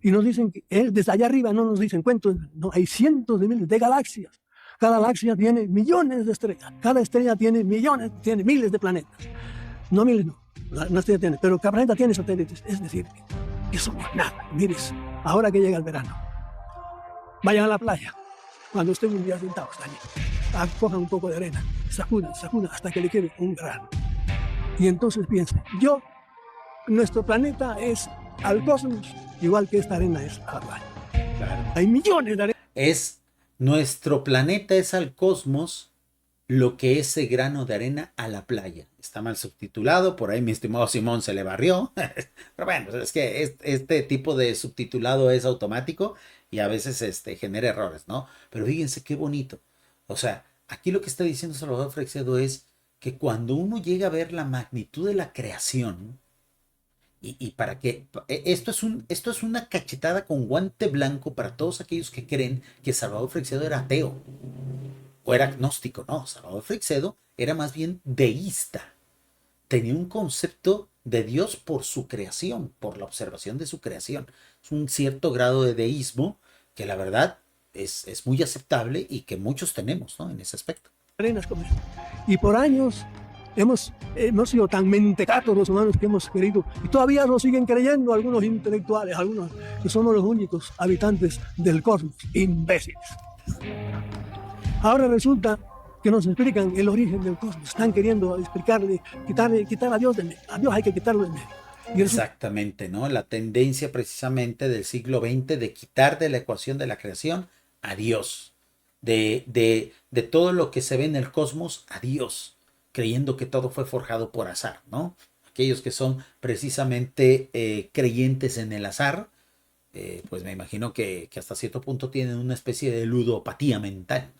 Y nos dicen que desde allá arriba no nos dicen cuentos, no, hay cientos de miles de galaxias. Cada galaxia tiene millones de estrellas. Cada estrella tiene millones, tiene miles de planetas. No miles, no. Una estrella tiene, pero cada planeta tiene satélites. Es decir, que somos nada. Mires, ahora que llega el verano, vayan a la playa. Cuando estén un día sentados allí, cojan un poco de arena, sacudan hasta que le quede un grano. Y entonces piensen, nuestro planeta es al cosmos, igual que esta arena es a la playa. Claro. Hay millones de arenas. Nuestro planeta es al cosmos lo que ese grano de arena a la playa. Está mal subtitulado, por ahí mi estimado Simón se le barrió. Pero bueno, es que este tipo de subtitulado es automático y a veces genera errores, ¿no? Pero fíjense qué bonito. O sea, aquí lo que está diciendo Salvador Freixedo es que cuando uno llega a ver la magnitud de la creación, y para que esto es una cachetada con guante blanco para todos aquellos que creen que Salvador Freixedo era ateo o era agnóstico. No, Salvador Freixedo era más bien deísta. Tenía un concepto de Dios por su creación, por la observación de su creación. Es un cierto grado de deísmo que la verdad es muy aceptable y que muchos tenemos, ¿no? En ese aspecto. Arenas como esta. Y por años hemos sido tan mentecatos los humanos que hemos creído, y todavía lo siguen creyendo algunos intelectuales, algunos que somos los únicos habitantes del cosmos, imbéciles. Ahora resulta que nos explican el origen del cosmos, están queriendo explicarle, quitar a Dios del medio. A Dios hay que quitarlo del medio. Exactamente, ¿no? La tendencia precisamente del siglo XX de quitar de la ecuación de la creación a Dios, de todo lo que se ve en el cosmos a Dios, creyendo que todo fue forjado por azar, ¿no? Aquellos que son precisamente creyentes en el azar, pues me imagino que hasta cierto punto tienen una especie de ludopatía mental.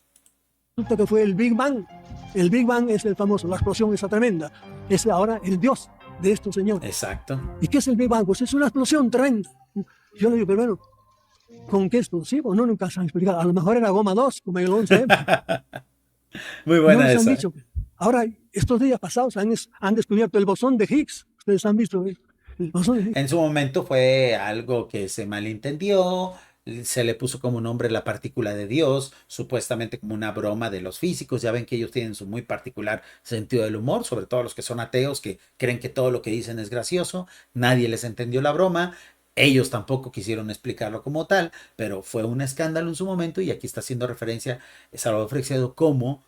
Resulta que fue el Big Bang. El Big Bang es el famoso, la explosión esa tremenda. Es ahora el Dios de estos señores. Exacto. ¿Y qué es el Big Bang? Pues es una explosión tremenda. Yo le digo, pero bueno, ¿con qué explosivo? No, nunca se han explicado. A lo mejor era goma 2, como el 11M. Muy buena no esa. Ahora, estos días pasados han descubierto el bosón de Higgs. Ustedes han visto En su momento fue algo que se malentendió, se le puso como nombre la partícula de Dios, supuestamente como una broma de los físicos. Ya ven que ellos tienen su muy particular sentido del humor, sobre todo los que son ateos, que creen que todo lo que dicen es gracioso. Nadie les entendió la broma. Ellos tampoco quisieron explicarlo como tal, pero fue un escándalo en su momento y aquí está haciendo referencia Salvador Freixedo como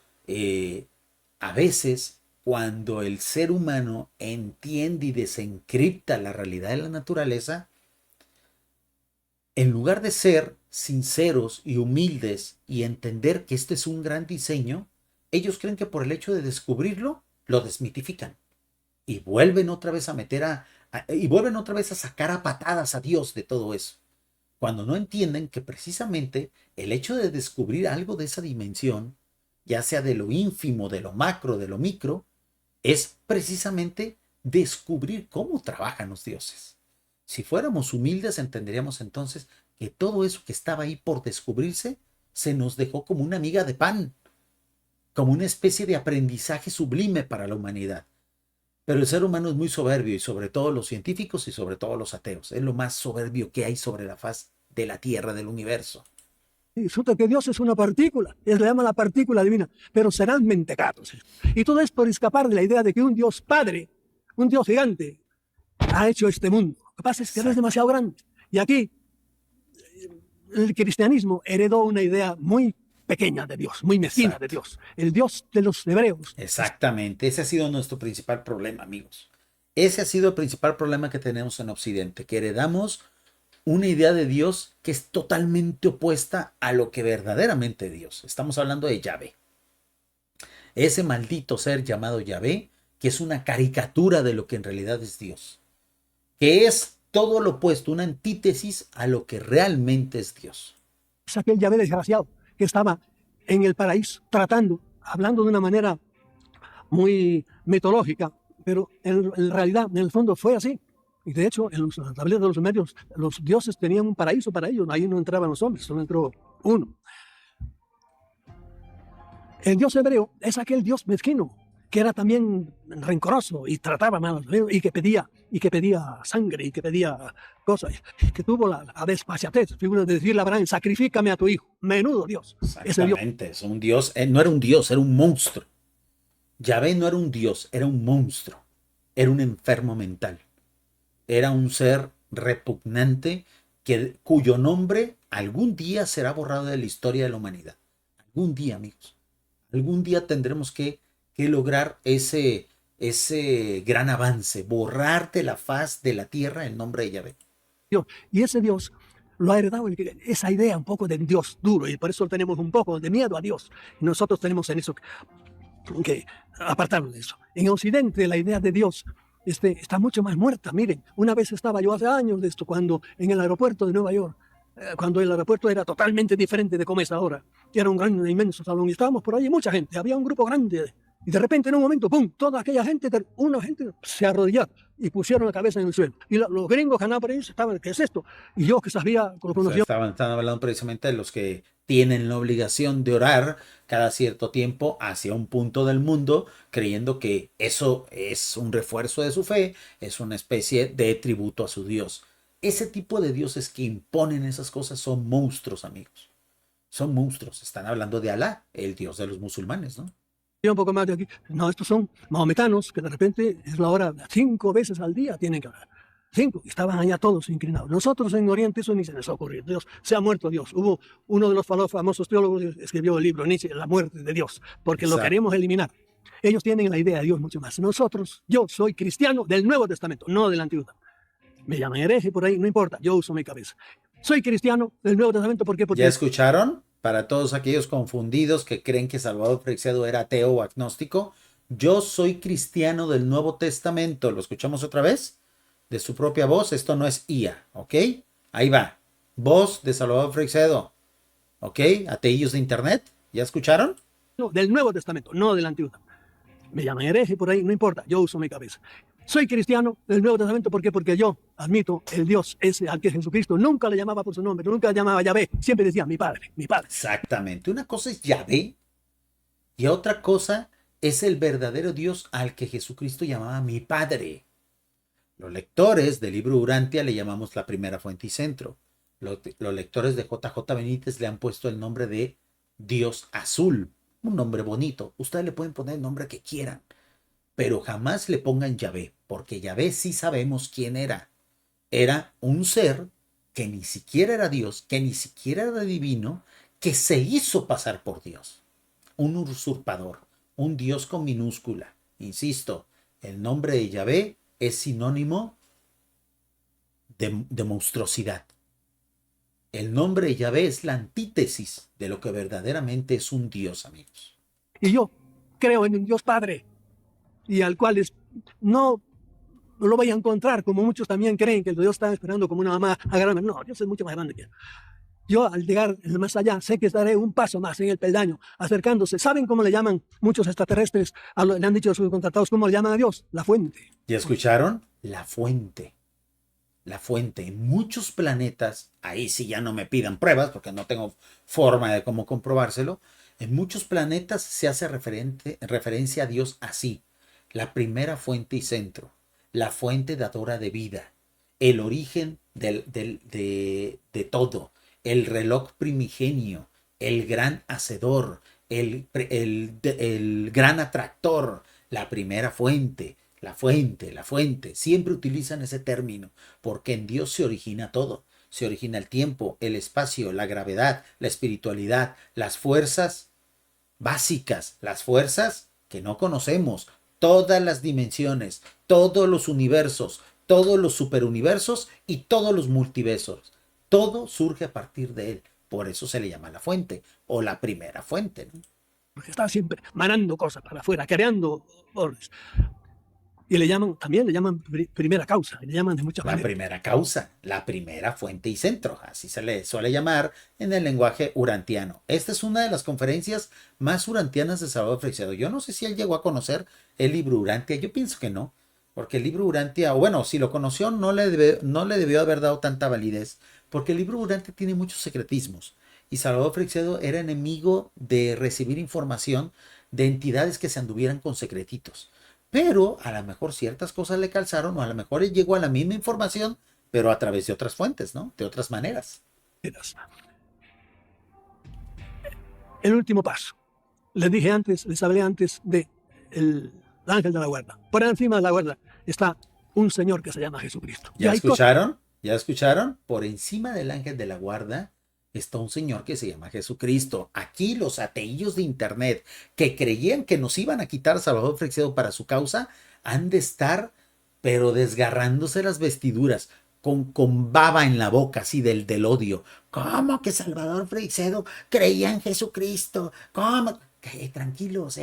a veces cuando el ser humano entiende y desencripta la realidad de la naturaleza, en lugar de ser sinceros y humildes y entender que este es un gran diseño, ellos creen que por el hecho de descubrirlo, lo desmitifican y vuelven otra vez a vuelven otra vez a sacar a patadas a Dios de todo eso. Cuando no entienden que precisamente el hecho de descubrir algo de esa dimensión, ya sea de lo ínfimo, de lo macro, de lo micro, es precisamente descubrir cómo trabajan los dioses. Si fuéramos humildes, entenderíamos entonces que todo eso que estaba ahí por descubrirse se nos dejó como una miga de pan, como una especie de aprendizaje sublime para la humanidad. Pero el ser humano es muy soberbio, y sobre todo los científicos y sobre todo los ateos. Es lo más soberbio que hay sobre la faz de la Tierra, del universo. Y resulta que Dios es una partícula, le llama la partícula divina, pero serán mentecatos. Y todo es por escapar de la idea de que un Dios Padre, un Dios gigante, ha hecho este mundo. Lo que pasa es que no es demasiado grande. Y aquí el cristianismo heredó una idea muy pequeña de Dios, muy mezquina. Exacto. De Dios, el Dios de los hebreos. Exactamente, ese ha sido nuestro principal problema, amigos. Ese ha sido el principal problema que tenemos en Occidente, que heredamos una idea de Dios que es totalmente opuesta a lo que verdaderamente es Dios. Estamos hablando de Yahvé. Ese maldito ser llamado Yahvé, que es una caricatura de lo que en realidad es Dios, que es todo lo opuesto, una antítesis a lo que realmente es Dios. Es aquel Yahvé desgraciado que estaba en el paraíso tratando, hablando de una manera muy mitológica, pero en realidad, en el fondo fue así. Y de hecho, en las tabletas de los sumerios, los dioses tenían un paraíso para ellos, ahí no entraban los hombres, solo entró uno. El dios hebreo es aquel dios mezquino, que era también rencoroso y trataba mal a los hebreos, y que pedía sangre, y que pedía cosas, que tuvo la desfachatez, figura de decirle a Abraham, sacrifícame a tu hijo. Menudo Dios. Exactamente, es un dios, no era un dios, era un monstruo. Yahvé no era un dios, era un monstruo, era un enfermo mental, era un ser repugnante cuyo nombre algún día será borrado de la historia de la humanidad. Algún día, amigos, algún día tendremos que lograr ese gran avance, borrar de la faz de la tierra el nombre de Yahvé. Y ese Dios lo ha heredado esa idea un poco de Dios duro, y por eso tenemos un poco de miedo a Dios. Nosotros tenemos en eso que apartarnos de eso. En Occidente la idea de Dios está mucho más muerta. Miren, una vez estaba yo hace años de esto, cuando en el aeropuerto de Nueva York, cuando el aeropuerto era totalmente diferente de como es ahora, que era un gran, inmenso salón, y estábamos por ahí, mucha gente, había un grupo grande, y de repente en un momento, ¡pum!, toda aquella gente, una gente se arrodilló y pusieron la cabeza en el suelo. Y los gringos que andaban por ahí estaban, ¿qué es esto? Y yo que sabía, lo conocía. Estaban hablando precisamente de los que tienen la obligación de orar cada cierto tiempo hacia un punto del mundo, creyendo que eso es un refuerzo de su fe, es una especie de tributo a su Dios. Ese tipo de dioses que imponen esas cosas son monstruos, amigos. Son monstruos. Están hablando de Alá, el Dios de los musulmanes, ¿no? Un poco más de aquí. No, estos son mahometanos que de repente es la hora 5 veces al día tienen que orar. 5, estaban allá todos inclinados. Nosotros en Oriente eso ni se nos ocurrió. Dios, se ha muerto Dios. Hubo uno de los famosos teólogos que escribió el libro Nietzsche, La muerte de Dios, porque Exacto. Lo queremos eliminar. Ellos tienen la idea de Dios mucho más. Nosotros, yo soy cristiano del Nuevo Testamento, no del Antiguo. Me llaman hereje por ahí, no importa, yo uso mi cabeza. Soy cristiano del Nuevo Testamento, ¿por qué? Porque ¿ya escucharon? Para todos aquellos confundidos que creen que Salvador Freixedo era ateo o agnóstico, yo soy cristiano del Nuevo Testamento. ¿Lo escuchamos otra vez? De su propia voz, esto no es IA, ¿ok? Ahí va, voz de Salvador Freixedo, ¿ok? Ateillos de internet, ¿ya escucharon? No, del Nuevo Testamento, no del Antiguo. Me llaman hereje por ahí, no importa, yo uso mi cabeza. Soy cristiano del Nuevo Testamento, ¿por qué? Porque yo admito el Dios ese al que Jesucristo nunca le llamaba por su nombre, nunca le llamaba Yahvé, siempre decía mi Padre, mi Padre. Exactamente, una cosa es Yahvé y otra cosa es el verdadero Dios al que Jesucristo llamaba mi Padre. Los lectores del libro Urantia le llamamos la primera fuente y centro. Los lectores de JJ Benítez le han puesto el nombre de Dios Azul, un nombre bonito. Ustedes le pueden poner el nombre que quieran, pero jamás le pongan Yahvé, porque Yahvé sí sabemos quién era. Era un ser que ni siquiera era Dios, que ni siquiera era divino, que se hizo pasar por Dios. Un usurpador, un Dios con minúscula. Insisto, el nombre de Yahvé es sinónimo de monstruosidad. El nombre de Yahvé es la antítesis de lo que verdaderamente es un Dios, amigos. Y yo creo en un Dios Padre, y al cual no lo voy a encontrar, como muchos también creen que el Dios está esperando como una mamá agarrarme. No, Dios es mucho más grande que yo. Yo, al llegar más allá, sé que estaré un paso más en el peldaño, acercándose. ¿Saben cómo le llaman muchos extraterrestres? Le han dicho a sus contratados, ¿cómo le llaman a Dios? La fuente. ¿Ya escucharon? La fuente. La fuente. En muchos planetas, ahí sí ya no me pidan pruebas, porque no tengo forma de cómo comprobárselo. En muchos planetas se hace referencia a Dios así. La primera fuente y centro. La fuente dadora de vida. El origen de todo. El reloj primigenio, el gran hacedor, el gran atractor, la primera fuente, la fuente. Siempre utilizan ese término, porque en Dios se origina todo. Se origina el tiempo, el espacio, la gravedad, la espiritualidad, las fuerzas básicas, las fuerzas que no conocemos, todas las dimensiones, todos los universos, todos los superuniversos y todos los multiversos. Todo surge a partir de él. Por eso se le llama la fuente o la primera fuente, ¿no? Porque está siempre manando cosas para afuera, creando órdenes. Y también le llaman primera causa, le llaman de muchas maneras. La primera causa, la primera fuente y centro, así se le suele llamar en el lenguaje urantiano. Esta es una de las conferencias más urantianas de Salvador Freixedo. Yo no sé si él llegó a conocer el libro Urantia, yo pienso que no, porque el libro Urantia, o bueno, si lo conoció, no le debió haber dado tanta validez, porque el libro Urantia tiene muchos secretismos. Y Salvador Freixedo era enemigo de recibir información de entidades que se anduvieran con secretitos. Pero a lo mejor ciertas cosas le calzaron, o a lo mejor él llegó a la misma información, pero a través de otras fuentes, ¿no? De otras maneras. El último paso. Les hablé antes de el ángel de la guarda. Por encima de la guarda está un señor que se llama Jesucristo. ¿Ya escucharon? ¿Ya escucharon? Por encima del ángel de la guarda está un señor que se llama Jesucristo. Aquí los ateillos de internet que creían que nos iban a quitar a Salvador Freixedo para su causa, han de estar, pero desgarrándose las vestiduras, con baba en la boca, así del odio. ¿Cómo que Salvador Freixedo creía en Jesucristo? ¿Cómo? Tranquilos,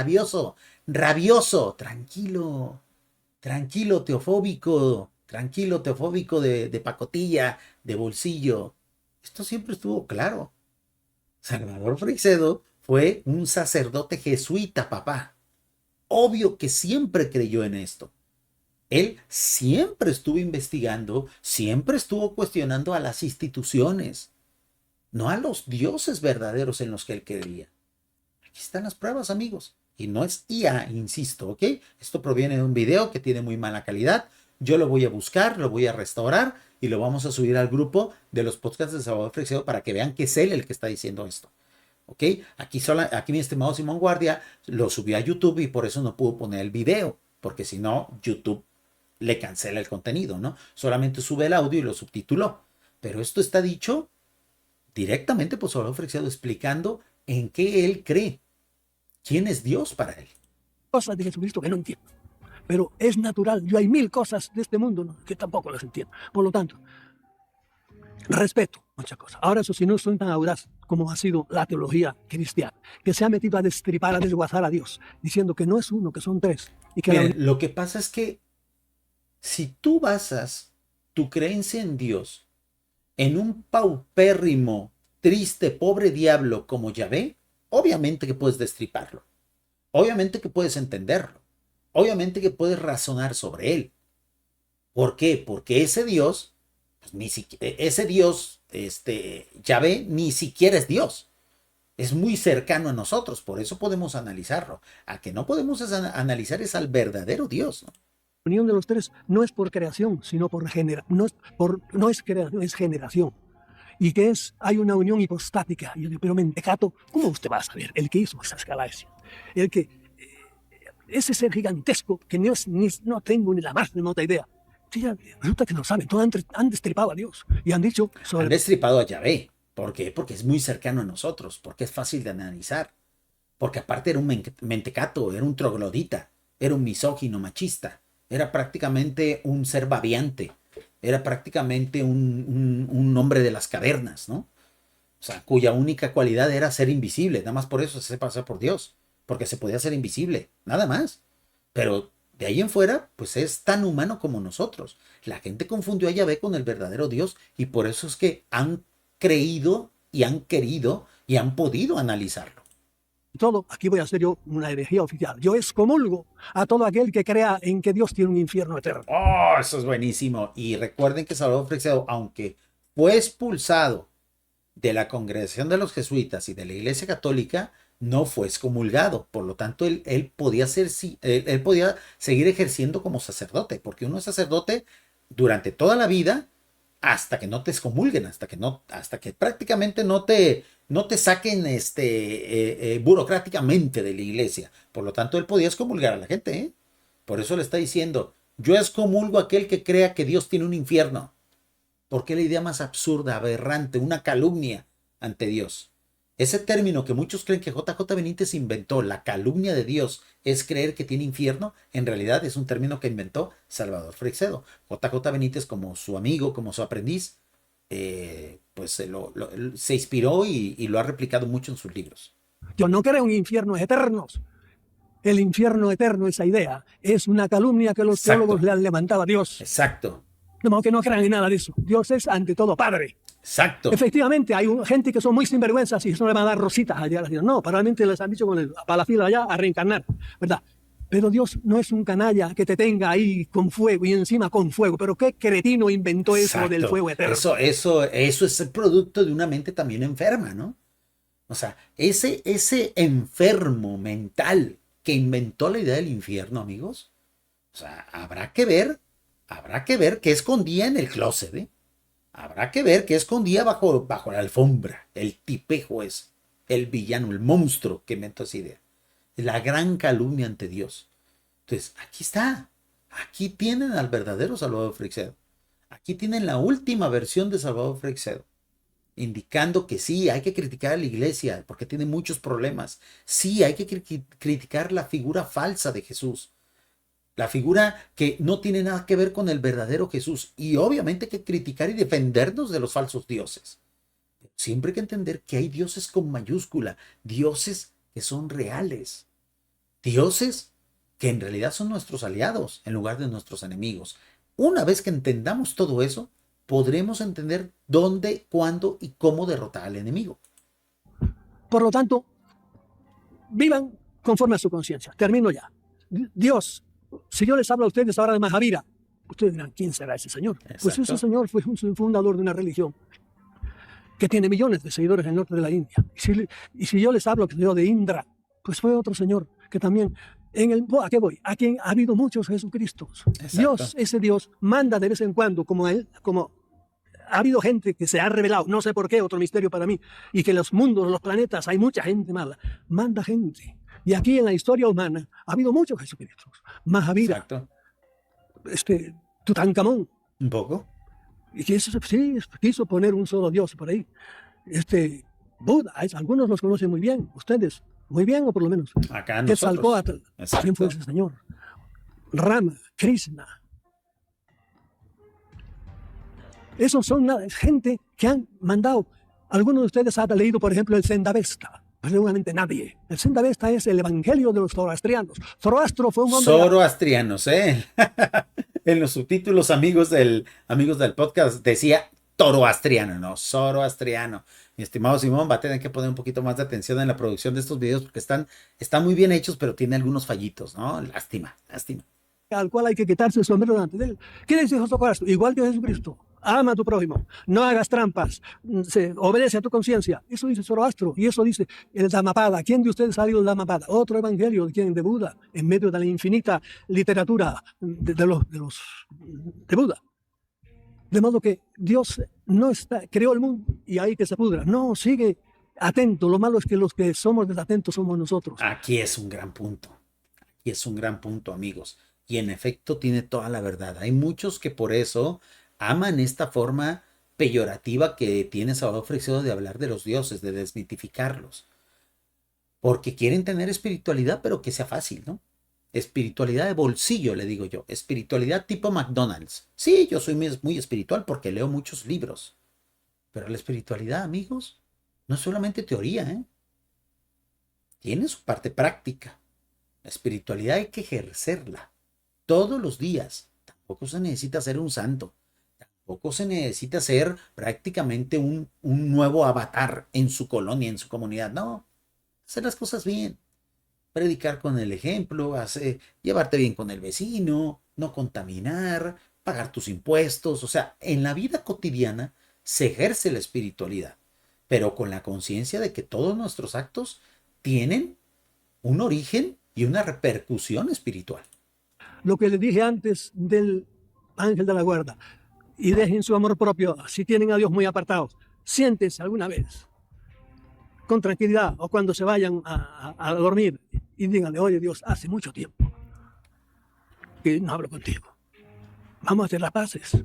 rabioso, tranquilo, teofóbico de pacotilla, de bolsillo. Esto siempre estuvo claro. Salvador Freixedo fue un sacerdote jesuita, papá. Obvio que siempre creyó en esto. Él siempre estuvo investigando, siempre estuvo cuestionando a las instituciones, no a los dioses verdaderos en los que él creía. Aquí están las pruebas, amigos. Y no es IA, insisto, ¿ok? Esto proviene de un video que tiene muy mala calidad. Yo lo voy a buscar, lo voy a restaurar y lo vamos a subir al grupo de los podcasts de Salvador Freixedo para que vean que es él el que está diciendo esto. ¿Ok? Aquí mi estimado Simón Guardia lo subió a YouTube y por eso no pudo poner el video, porque si no, YouTube le cancela el contenido, ¿no? Solamente sube el audio y lo subtituló. Pero esto está dicho directamente por Salvador Freixedo, explicando en qué él cree. ¿Quién es Dios para él? Cosas de Jesucristo que no entiendo. Pero es natural. Yo hay 1000 cosas de este mundo que tampoco las entiendo. Por lo tanto, respeto muchas cosas. Ahora, eso sí, no soy tan audaz como ha sido la teología cristiana, que se ha metido a destripar, a desguazar a Dios, diciendo que no es uno, que son tres. Y que Miren, lo que pasa es que si tú basas tu creencia en Dios en un paupérrimo, triste, pobre diablo como Yahvé, obviamente que puedes destriparlo. Obviamente que puedes entenderlo. Obviamente que puedes razonar sobre él. ¿Por qué? Porque ese Dios, pues Yahvé, ni siquiera es Dios. Es muy cercano a nosotros, por eso podemos analizarlo. Al que no podemos analizar es al verdadero Dios, ¿no? unión de los tres no es por creación, sino por no es creación, es generación. Y que hay una unión hipostática. Y yo digo, pero mentecato, ¿cómo usted va a saber? El que hizo esas galaxias, el que ese ser gigantesco que no tengo ni la más remota idea. Sí, resulta que no saben, todos han destripado a Dios y han dicho Han destripado a Yahvé. ¿Por qué? Porque es muy cercano a nosotros, porque es fácil de analizar, porque aparte era un mentecato, era un troglodita, era un misógino machista, era prácticamente un ser babiante, era prácticamente un hombre de las cavernas, ¿no? O sea, cuya única cualidad era ser invisible, nada más por eso se pasa por Dios, porque se podía ser invisible, nada más. Pero de ahí en fuera, pues es tan humano como nosotros. La gente confundió a Yahvé con el verdadero Dios y por eso es que han creído y han querido y han podido analizarlo. todo. Aquí voy a hacer yo una herejía oficial. Yo excomulgo a todo aquel que crea en que Dios tiene un infierno eterno. Oh, eso es buenísimo. Y recuerden que Salvador Freixedo, aunque fue expulsado de la congregación de los jesuitas y de la Iglesia Católica, no fue excomulgado. Por lo tanto, él podía él podía seguir ejerciendo como sacerdote, porque uno es sacerdote durante toda la vida hasta que no te excomulguen, hasta que prácticamente no te saquen burocráticamente de la iglesia. Por lo tanto, él podía excomulgar a la gente, ¿eh? Por eso le está diciendo, yo excomulgo a aquel que crea que Dios tiene un infierno. Porque es la idea más absurda, aberrante, una calumnia ante Dios. Ese término que muchos creen que JJ Benítez inventó, la calumnia de Dios, es creer que tiene infierno, en realidad es un término que inventó Salvador Freixedo. JJ Benítez, como su amigo, como su aprendiz, pues se inspiró y lo ha replicado mucho en sus libros. Yo no creo en infiernos eternos. El infierno eterno, esa idea, es una calumnia que los teólogos le han levantado a Dios. Exacto. De modo que no crean en nada de eso. Dios es ante todo Padre. Exacto. Efectivamente, hay gente que son muy sinvergüenzas y eso le van a dar rositas allá. No, probablemente les han dicho con el palafila allá a reencarnar, ¿verdad? Pero Dios no es un canalla que te tenga ahí con fuego y encima con fuego. Pero qué cretino inventó eso Exacto. del fuego eterno. Eso es el producto de una mente también enferma, ¿no? O sea, ese enfermo mental que inventó la idea del infierno, amigos, o sea, habrá que ver qué escondía en el closet, ¿eh? Habrá que ver qué escondía bajo la alfombra, el tipejo es, el villano, el monstruo que inventó esa idea. La gran calumnia ante Dios. Entonces, aquí está. Aquí tienen al verdadero Salvador Freixedo. Aquí tienen la última versión de Salvador Freixedo, indicando que sí, hay que criticar a la iglesia porque tiene muchos problemas. Sí, hay que criticar la figura falsa de Jesús. La figura que no tiene nada que ver con el verdadero Jesús. Y obviamente hay que criticar y defendernos de los falsos dioses. Siempre hay que entender que hay dioses con mayúscula, dioses que son reales, dioses que en realidad son nuestros aliados en lugar de nuestros enemigos. Una vez que entendamos todo eso, podremos entender dónde, cuándo y cómo derrotar al enemigo. Por lo tanto, vivan conforme a su conciencia. Termino ya. Dios, si yo les hablo a ustedes ahora de Mahavira, ustedes dirán, ¿quién será ese señor? Exacto. Pues ese señor fue un fundador de una religión que tiene millones de seguidores en el norte de la India. Y si yo les hablo de Indra, pues fue otro señor que también, ¿a qué voy? A quien ha habido muchos Jesucristos. Exacto. Dios, ese Dios, manda de vez en cuando, como ha habido gente que se ha revelado, no sé por qué, otro misterio para mí, y que en los mundos, los planetas, hay mucha gente mala, manda gente. Y aquí en la historia humana ha habido muchos Jesucristos. Mahavira, Exacto. Tutankamón, Un poco. y que eso, sí, quiso poner un solo Dios por ahí. Buda, algunos los conocen muy bien, ustedes, muy bien o por lo menos. Acá nosotros. Quetzalcóatl, Exacto. ¿quién fue ese señor? Rama, Krishna. Esos son gente que han mandado. Algunos de ustedes han leído, por ejemplo, el Zendavesta. Pues seguramente nadie. El Zendavesta es el evangelio de los zoroastrianos. Zoroastro fue un hombre... Zoroastrianos, ¿eh? En los subtítulos, amigos del podcast, decía toroastriano, no, zoroastriano. Mi estimado Simón, va a tener que poner un poquito más de atención en la producción de estos videos porque están muy bien hechos, pero tiene algunos fallitos, ¿no? Lástima. Al cual hay que quitarse el sombrero delante de él. ¿Qué dice Zoroastro? Igual que Jesucristo. ama a tu prójimo, no hagas trampas, obedece a tu conciencia. Eso dice Zoroastro y eso dice el Dhammapada. ¿Quién de ustedes ha leído el Dhammapada? Otro evangelio de Buda, en medio de la infinita literatura de Buda. De modo que Dios no creó el mundo y ahí que se pudra. No, sigue atento. Lo malo es que los que somos desatentos somos nosotros. Aquí es un gran punto. Aquí es un gran punto, amigos. Y en efecto tiene toda la verdad. Hay muchos que por eso aman esta forma peyorativa que tiene Salvador Freixedo de hablar de los dioses, de desmitificarlos. Porque quieren tener espiritualidad, pero que sea fácil, ¿no? Espiritualidad de bolsillo, le digo yo. Espiritualidad tipo McDonald's. Sí, yo soy muy espiritual porque leo muchos libros. Pero la espiritualidad, amigos, no es solamente teoría, ¿eh? Tiene su parte práctica. La espiritualidad hay que ejercerla todos los días. Tampoco se necesita ser un santo. Tampoco se necesita ser prácticamente un nuevo avatar en su colonia, en su comunidad. No, hacer las cosas bien. Predicar con el ejemplo, llevarte bien con el vecino, no contaminar, pagar tus impuestos. O sea, en la vida cotidiana se ejerce la espiritualidad, pero con la conciencia de que todos nuestros actos tienen un origen y una repercusión espiritual. Lo que les dije antes del ángel de la guarda, y dejen su amor propio, si tienen a Dios muy apartados, siéntense alguna vez con tranquilidad o cuando se vayan a dormir y díganle, oye Dios, hace mucho tiempo que no hablo contigo, vamos a hacer las paces.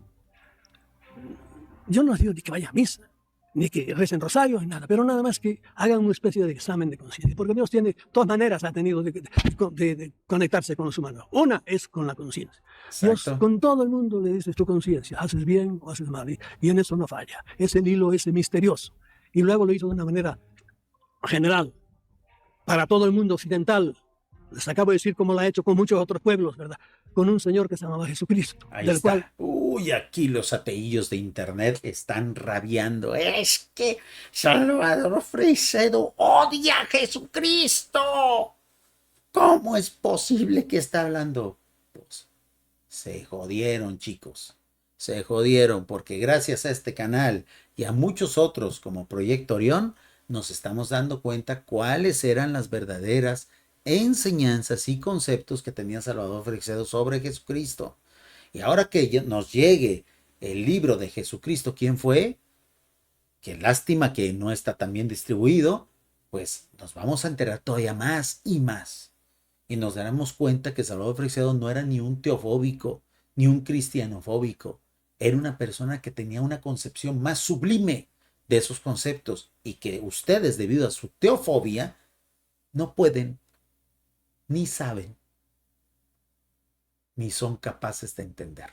Yo no les digo ni que vaya a misa, ni que recen rosarios, ni nada, pero nada más que hagan una especie de examen de conciencia, porque Dios tiene dos maneras, ha tenido de conectarse con los humanos. Una es con la conciencia. Dios con todo el mundo le dice tu conciencia, haces bien o haces mal, y en eso no falla. Es el hilo ese misterioso. Y luego lo hizo de una manera general, para todo el mundo occidental. Les acabo de decir cómo lo ha hecho con muchos otros pueblos, ¿verdad? Con un señor que se llamaba Jesucristo. Ahí del está. Cual... Uy, aquí los ateillos de internet están rabiando. Es que Salvador Freixedo odia a Jesucristo. ¿Cómo es posible que está hablando? Pues se jodieron, chicos. Se jodieron porque gracias a este canal y a muchos otros como Proyecto Orión, nos estamos dando cuenta cuáles eran las verdaderas enseñanzas y conceptos que tenía Salvador Freixedo sobre Jesucristo. Y ahora que nos llegue el libro de Jesucristo, ¿quién fue? Qué lástima que no está tan bien distribuido, pues nos vamos a enterar todavía más y más. Y nos daremos cuenta que Salvador Freixedo no era ni un teofóbico, ni un cristianofóbico. Era una persona que tenía una concepción más sublime de esos conceptos y que ustedes, debido a su teofobia, no pueden, ni saben, ni son capaces de entender.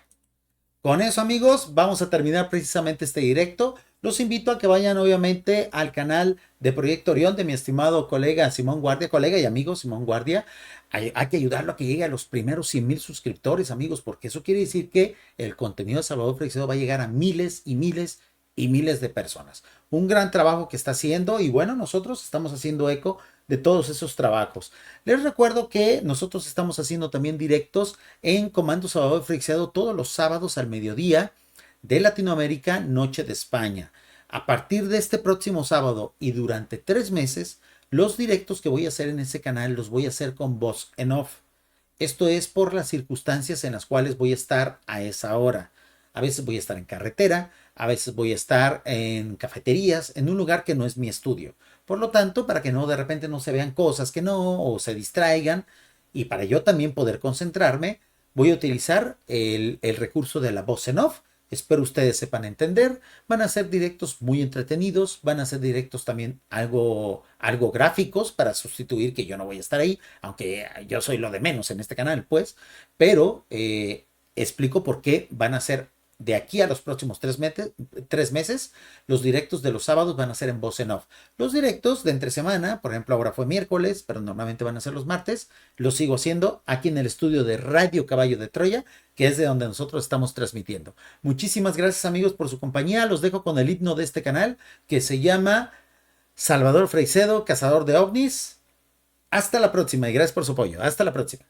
Con eso, amigos, vamos a terminar precisamente este directo. Los invito a que vayan, obviamente, al canal de Proyecto Orión de mi estimado colega Simón Guardia, colega y amigo Simón Guardia. Hay que ayudarlo a que llegue a los primeros 100,000 suscriptores, amigos, porque eso quiere decir que el contenido de Salvador Freixedo va a llegar a miles y miles y miles de personas. Un gran trabajo que está haciendo y bueno, nosotros estamos haciendo eco de todos esos trabajos. Les recuerdo que nosotros estamos haciendo también directos en Comando Salvador Freixedo todos los sábados al mediodía de Latinoamérica, Noche de España. A partir de este próximo sábado y durante 3 meses, los directos que voy a hacer en ese canal los voy a hacer con voz en off. Esto es por las circunstancias en las cuales voy a estar a esa hora. A veces voy a estar en carretera, a veces voy a estar en cafeterías, en un lugar que no es mi estudio. Por lo tanto, para que no de repente no se vean cosas que no, o se distraigan, y para yo también poder concentrarme, voy a utilizar el recurso de la voz en off. Espero ustedes sepan entender. Van a ser directos muy entretenidos, van a ser directos también algo gráficos para sustituir que yo no voy a estar ahí, aunque yo soy lo de menos en este canal, pues, pero explico por qué van a ser de aquí a los próximos 3 meses, los directos de los sábados van a ser en voz en off. Los directos de entre semana, por ejemplo, ahora fue miércoles, pero normalmente van a ser los martes, los sigo haciendo aquí en el estudio de Radio Caballo de Troya, que es de donde nosotros estamos transmitiendo. Muchísimas gracias, amigos, por su compañía. Los dejo con el himno de este canal, que se llama Salvador Freixedo, Cazador de OVNIs. Hasta la próxima y gracias por su apoyo. Hasta la próxima.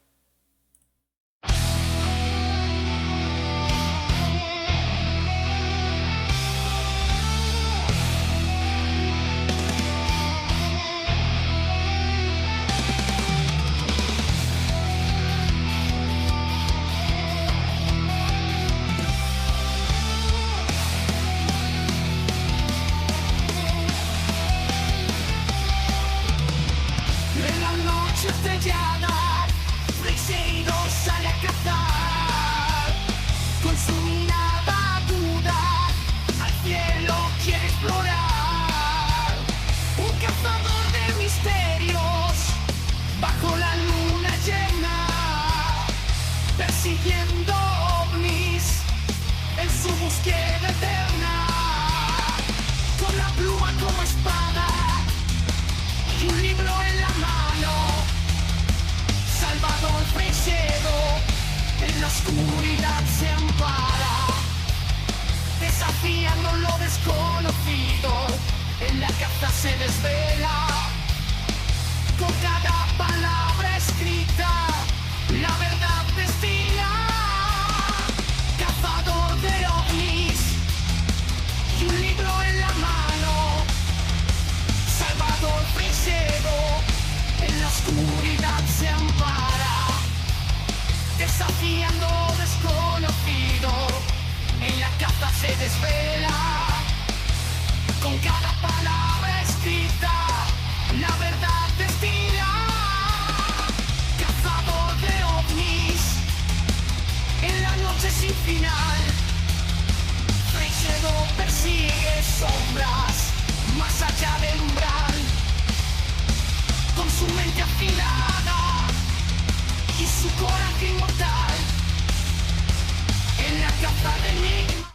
estrellada, Freixedo sale a cazar. Con su mirada aguda, al cielo quiere explorar. Un cazador de misterios, bajo la luna llena, persiguiendo ovnis en su búsqueda eterna. Con la pluma como espada y un libro en la mano, Salvador Freixedo en la oscuridad se ampara, desafiando lo desconocido, en la caza se desvela. Con cada palabra escrita, la verdad destila. Cazador de ovnis y un libro en la mano, Salvador Freixedo en la oscuridad se ampara, desafiando lo desconocido, en la caza se desvela. Con cada palabra escrita, la verdad destila. Cazador de ovnis en la noche sin final, Freixedo persigue sombras más allá del umbral. Con su mente afilada y su coraje inmortal, en la caza de enigmas.